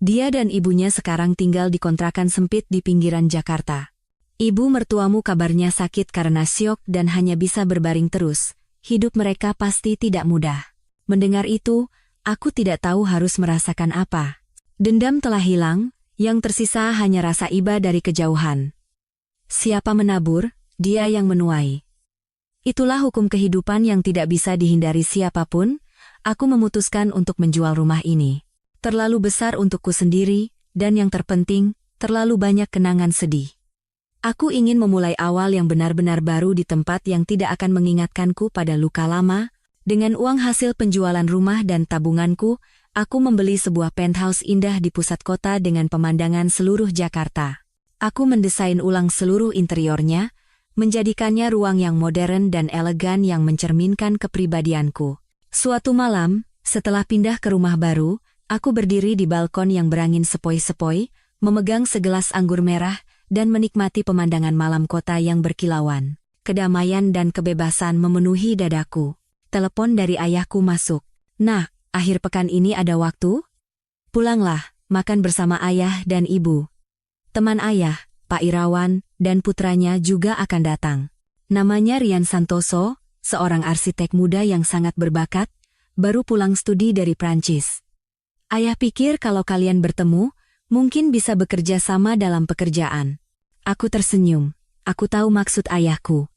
Dia dan ibunya sekarang tinggal di kontrakan sempit di pinggiran Jakarta. Ibu mertuamu kabarnya sakit karena syok dan hanya bisa berbaring terus. Hidup mereka pasti tidak mudah. Mendengar itu, aku tidak tahu harus merasakan apa. Dendam telah hilang, yang tersisa hanya rasa iba dari kejauhan. Siapa menabur, dia yang menuai. Itulah hukum kehidupan yang tidak bisa dihindari siapapun. Aku memutuskan untuk menjual rumah ini. Terlalu besar untukku sendiri, dan yang terpenting, terlalu banyak kenangan sedih. Aku ingin memulai awal yang benar-benar baru di tempat yang tidak akan mengingatkanku pada luka lama. Dengan uang hasil penjualan rumah dan tabunganku, aku membeli sebuah penthouse indah di pusat kota dengan pemandangan seluruh Jakarta. Aku mendesain ulang seluruh interiornya, menjadikannya ruang yang modern dan elegan yang mencerminkan kepribadianku. Suatu malam, setelah pindah ke rumah baru, aku berdiri di balkon yang berangin sepoi-sepoi, memegang segelas anggur merah, dan menikmati pemandangan malam kota yang berkilauan. Kedamaian dan kebebasan memenuhi dadaku. Telepon dari ayahku masuk. Nah, akhir pekan ini ada waktu? Pulanglah, makan bersama ayah dan ibu. Teman ayah, Pak Irawan, dan putranya juga akan datang. Namanya Rian Santoso, seorang arsitek muda yang sangat berbakat, baru pulang studi dari Prancis. Ayah pikir kalau kalian bertemu, mungkin bisa bekerja sama dalam pekerjaan. Aku tersenyum. Aku tahu maksud ayahku.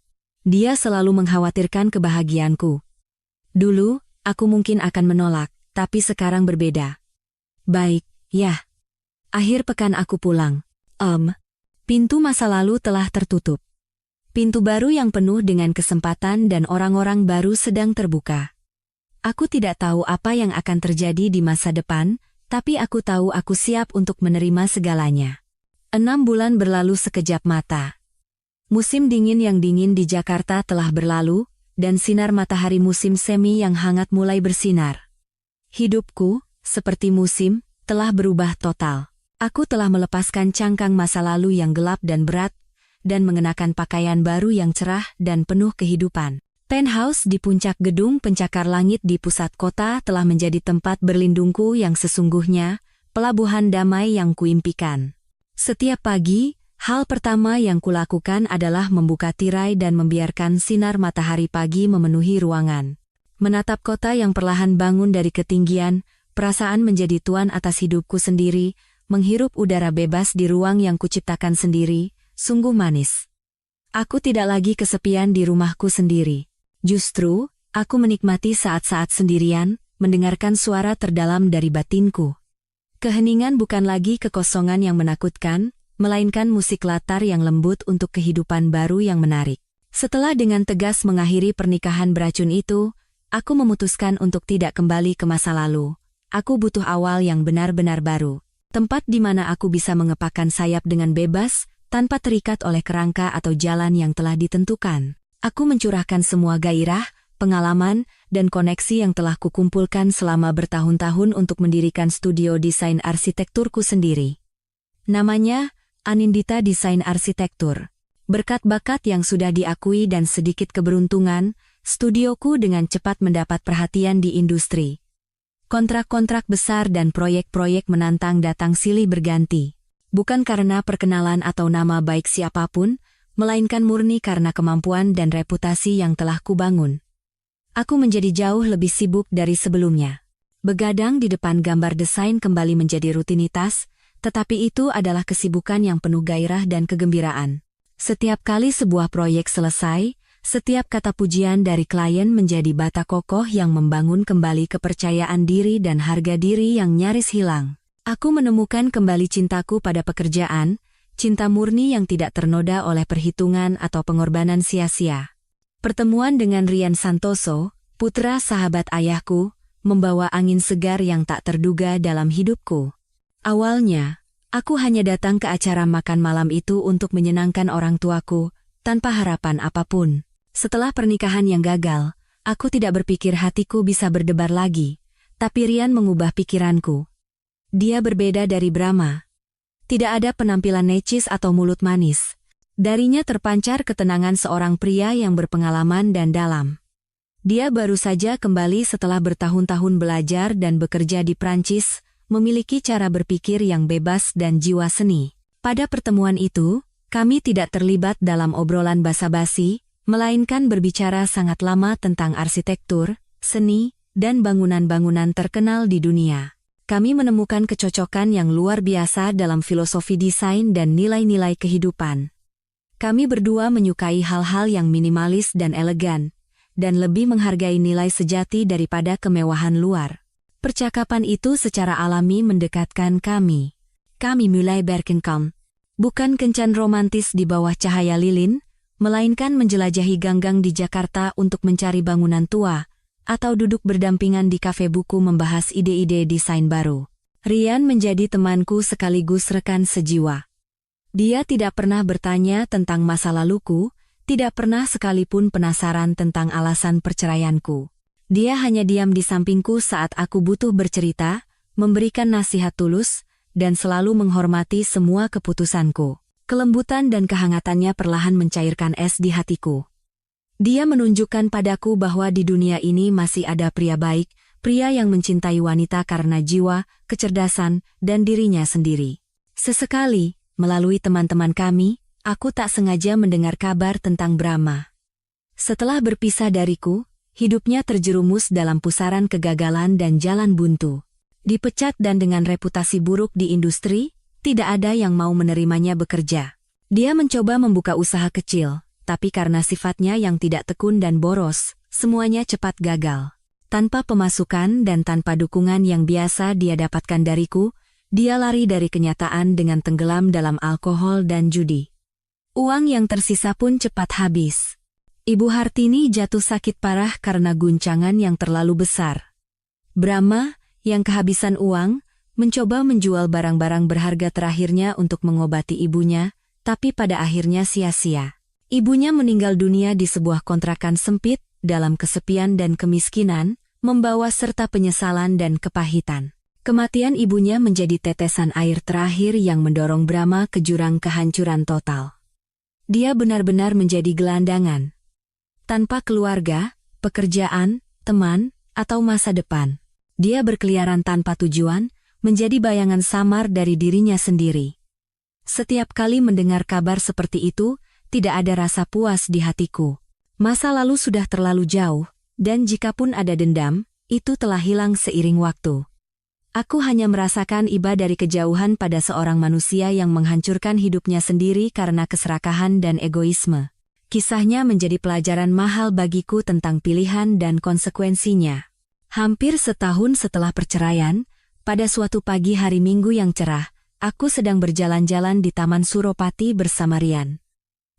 Dia selalu mengkhawatirkan kebahagiaanku. Dulu, aku mungkin akan menolak, tapi sekarang berbeda. Baik, ya. Akhir pekan aku pulang. Pintu masa lalu telah tertutup. Pintu baru yang penuh dengan kesempatan dan orang-orang baru sedang terbuka. Aku tidak tahu apa yang akan terjadi di masa depan, tapi aku tahu aku siap untuk menerima segalanya. 6 bulan berlalu sekejap mata. Musim dingin yang dingin di Jakarta telah berlalu, dan sinar matahari musim semi yang hangat mulai bersinar. Hidupku, seperti musim, telah berubah total. Aku telah melepaskan cangkang masa lalu yang gelap dan berat, dan mengenakan pakaian baru yang cerah dan penuh kehidupan. Penthouse di puncak gedung pencakar langit di pusat kota telah menjadi tempat berlindungku yang sesungguhnya, pelabuhan damai yang kuimpikan. Setiap pagi, hal pertama yang kulakukan adalah membuka tirai dan membiarkan sinar matahari pagi memenuhi ruangan. Menatap kota yang perlahan bangun dari ketinggian, perasaan menjadi tuan atas hidupku sendiri, menghirup udara bebas di ruang yang kuciptakan sendiri, sungguh manis. Aku tidak lagi kesepian di rumahku sendiri. Justru, aku menikmati saat-saat sendirian, mendengarkan suara terdalam dari batinku. Keheningan bukan lagi kekosongan yang menakutkan, melainkan musik latar yang lembut untuk kehidupan baru yang menarik. Setelah dengan tegas mengakhiri pernikahan beracun itu, aku memutuskan untuk tidak kembali ke masa lalu. Aku butuh awal yang benar-benar baru. Tempat di mana aku bisa mengepakkan sayap dengan bebas, tanpa terikat oleh kerangka atau jalan yang telah ditentukan. Aku mencurahkan semua gairah, pengalaman, dan koneksi yang telah kukumpulkan selama bertahun-tahun untuk mendirikan studio desain arsitekturku sendiri. Namanya, Anindita Desain Arsitektur. Berkat bakat yang sudah diakui dan sedikit keberuntungan, studioku dengan cepat mendapat perhatian di industri. Kontrak-kontrak besar dan proyek-proyek menantang datang silih berganti. Bukan karena perkenalan atau nama baik siapapun, melainkan murni karena kemampuan dan reputasi yang telah kubangun. Aku menjadi jauh lebih sibuk dari sebelumnya. Begadang di depan gambar desain kembali menjadi rutinitas, tetapi itu adalah kesibukan yang penuh gairah dan kegembiraan. Setiap kali sebuah proyek selesai, setiap kata pujian dari klien menjadi bata kokoh yang membangun kembali kepercayaan diri dan harga diri yang nyaris hilang. Aku menemukan kembali cintaku pada pekerjaan, cinta murni yang tidak ternoda oleh perhitungan atau pengorbanan sia-sia. Pertemuan dengan Rian Santoso, putra sahabat ayahku, membawa angin segar yang tak terduga dalam hidupku. Awalnya, aku hanya datang ke acara makan malam itu untuk menyenangkan orang tuaku, tanpa harapan apapun. Setelah pernikahan yang gagal, aku tidak berpikir hatiku bisa berdebar lagi, tapi Rian mengubah pikiranku. Dia berbeda dari Brahma. Tidak ada penampilan necis atau mulut manis. Darinya terpancar ketenangan seorang pria yang berpengalaman dan dalam. Dia baru saja kembali setelah bertahun-tahun belajar dan bekerja di Prancis, memiliki cara berpikir yang bebas dan jiwa seni. Pada pertemuan itu, kami tidak terlibat dalam obrolan basa-basi, melainkan berbicara sangat lama tentang arsitektur, seni, dan bangunan-bangunan terkenal di dunia. Kami menemukan kecocokan yang luar biasa dalam filosofi desain dan nilai-nilai kehidupan. Kami berdua menyukai hal-hal yang minimalis dan elegan, dan lebih menghargai nilai sejati daripada kemewahan luar. Percakapan itu secara alami mendekatkan kami. Kami mulai berkencan. Bukan kencan romantis di bawah cahaya lilin, melainkan menjelajahi gang-gang di Jakarta untuk mencari bangunan tua, atau duduk berdampingan di kafe buku membahas ide-ide desain baru. Rian menjadi temanku sekaligus rekan sejiwa. Dia tidak pernah bertanya tentang masa laluku, tidak pernah sekalipun penasaran tentang alasan perceraianku. Dia hanya diam di sampingku saat aku butuh bercerita, memberikan nasihat tulus, dan selalu menghormati semua keputusanku. Kelembutan dan kehangatannya perlahan mencairkan es di hatiku. Dia menunjukkan padaku bahwa di dunia ini masih ada pria baik, pria yang mencintai wanita karena jiwa, kecerdasan, dan dirinya sendiri. Sesekali, melalui teman-teman kami, aku tak sengaja mendengar kabar tentang Brahma. Setelah berpisah dariku, hidupnya terjerumus dalam pusaran kegagalan dan jalan buntu. Dipecat dan dengan reputasi buruk di industri, tidak ada yang mau menerimanya bekerja. Dia mencoba membuka usaha kecil, tapi karena sifatnya yang tidak tekun dan boros, semuanya cepat gagal. Tanpa pemasukan dan tanpa dukungan yang biasa dia dapatkan dariku, dia lari dari kenyataan dengan tenggelam dalam alkohol dan judi. Uang yang tersisa pun cepat habis. Ibu Hartini jatuh sakit parah karena guncangan yang terlalu besar. Brahma, yang kehabisan uang, mencoba menjual barang-barang berharga terakhirnya untuk mengobati ibunya, tapi pada akhirnya sia-sia. Ibunya meninggal dunia di sebuah kontrakan sempit, dalam kesepian dan kemiskinan, membawa serta penyesalan dan kepahitan. Kematian ibunya menjadi tetesan air terakhir yang mendorong Brahma ke jurang kehancuran total. Dia benar-benar menjadi gelandangan. Tanpa keluarga, pekerjaan, teman, atau masa depan. Dia berkeliaran tanpa tujuan, menjadi bayangan samar dari dirinya sendiri. Setiap kali mendengar kabar seperti itu, tidak ada rasa puas di hatiku. Masa lalu sudah terlalu jauh, dan jikapun ada dendam, itu telah hilang seiring waktu. Aku hanya merasakan iba dari kejauhan pada seorang manusia yang menghancurkan hidupnya sendiri karena keserakahan dan egoisme. Kisahnya menjadi pelajaran mahal bagiku tentang pilihan dan konsekuensinya. Hampir setahun setelah perceraian, pada suatu pagi hari Minggu yang cerah, aku sedang berjalan-jalan di Taman Suropati bersama Rian.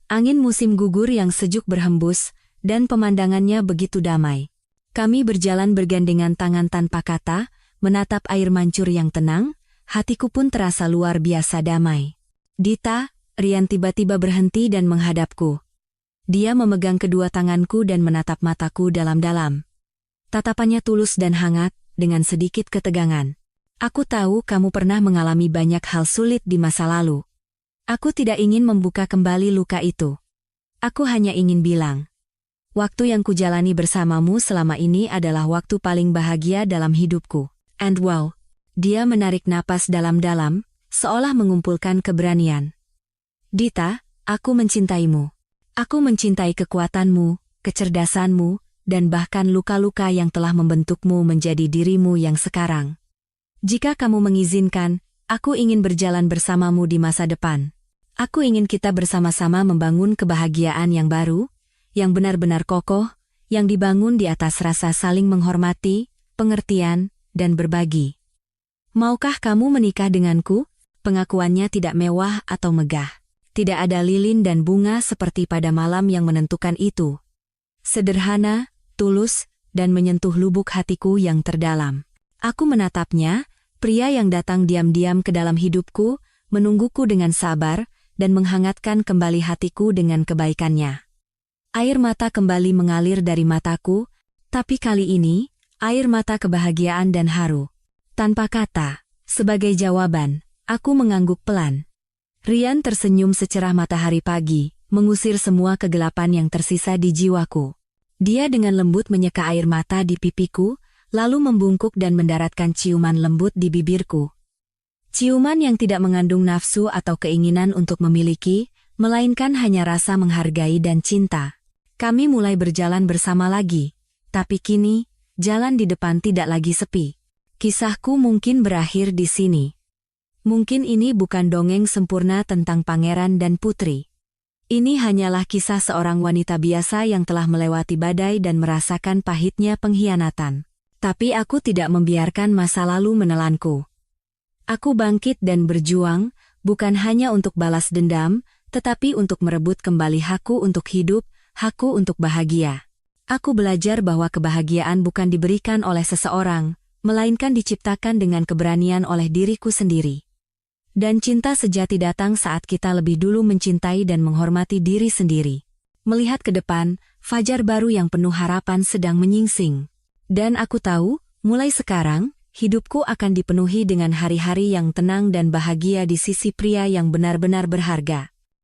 Angin musim gugur yang sejuk berhembus, dan pemandangannya begitu damai. Kami berjalan bergandengan tangan tanpa kata, menatap air mancur yang tenang, hatiku pun terasa luar biasa damai. Dita, Rian tiba-tiba berhenti dan menghadapku. Dia memegang kedua tanganku dan menatap mataku dalam-dalam. Tatapannya tulus dan hangat, dengan sedikit ketegangan. Aku tahu kamu pernah mengalami banyak hal sulit di masa lalu. Aku tidak ingin membuka kembali luka itu. Aku hanya ingin bilang, waktu yang kujalani bersamamu selama ini adalah waktu paling bahagia dalam hidupku. And wow, dia menarik napas dalam-dalam, seolah mengumpulkan keberanian. Dita, aku mencintaimu. Aku mencintai kekuatanmu, kecerdasanmu, dan bahkan luka-luka yang telah membentukmu menjadi dirimu yang sekarang. Jika kamu mengizinkan, aku ingin berjalan bersamamu di masa depan. Aku ingin kita bersama-sama membangun kebahagiaan yang baru, yang benar-benar kokoh, yang dibangun di atas rasa saling menghormati, pengertian, dan berbagi. Maukah kamu menikah denganku? Pengakuannya tidak mewah atau megah. Tidak ada lilin dan bunga seperti pada malam yang menentukan itu. Sederhana, tulus, dan menyentuh lubuk hatiku yang terdalam. Aku menatapnya, pria yang datang diam-diam ke dalam hidupku, menungguku dengan sabar, dan menghangatkan kembali hatiku dengan kebaikannya. Air mata kembali mengalir dari mataku, tapi kali ini, air mata kebahagiaan dan haru. Tanpa kata, sebagai jawaban, aku mengangguk pelan. Rian tersenyum secerah matahari pagi, mengusir semua kegelapan yang tersisa di jiwaku. Dia dengan lembut menyeka air mata di pipiku, lalu membungkuk dan mendaratkan ciuman lembut di bibirku. Ciuman yang tidak mengandung nafsu atau keinginan untuk memiliki, melainkan hanya rasa menghargai dan cinta. Kami mulai berjalan bersama lagi, tapi kini, jalan di depan tidak lagi sepi. Kisahku mungkin berakhir di sini. Mungkin ini bukan dongeng sempurna tentang pangeran dan putri. Ini hanyalah kisah seorang wanita biasa yang telah melewati badai dan merasakan pahitnya pengkhianatan. Tapi aku tidak membiarkan masa lalu menelanku. Aku bangkit dan berjuang, bukan hanya untuk balas dendam, tetapi untuk merebut kembali hakku untuk hidup, hakku untuk bahagia. Aku belajar bahwa kebahagiaan bukan diberikan oleh seseorang, melainkan diciptakan dengan keberanian oleh diriku sendiri. Dan cinta sejati datang saat kita lebih dulu mencintai dan menghormati diri sendiri. Melihat ke depan, fajar baru yang penuh harapan sedang menyingsing. Dan aku tahu, mulai sekarang, hidupku akan dipenuhi dengan hari-hari yang tenang dan bahagia di sisi pria yang benar-benar berharga.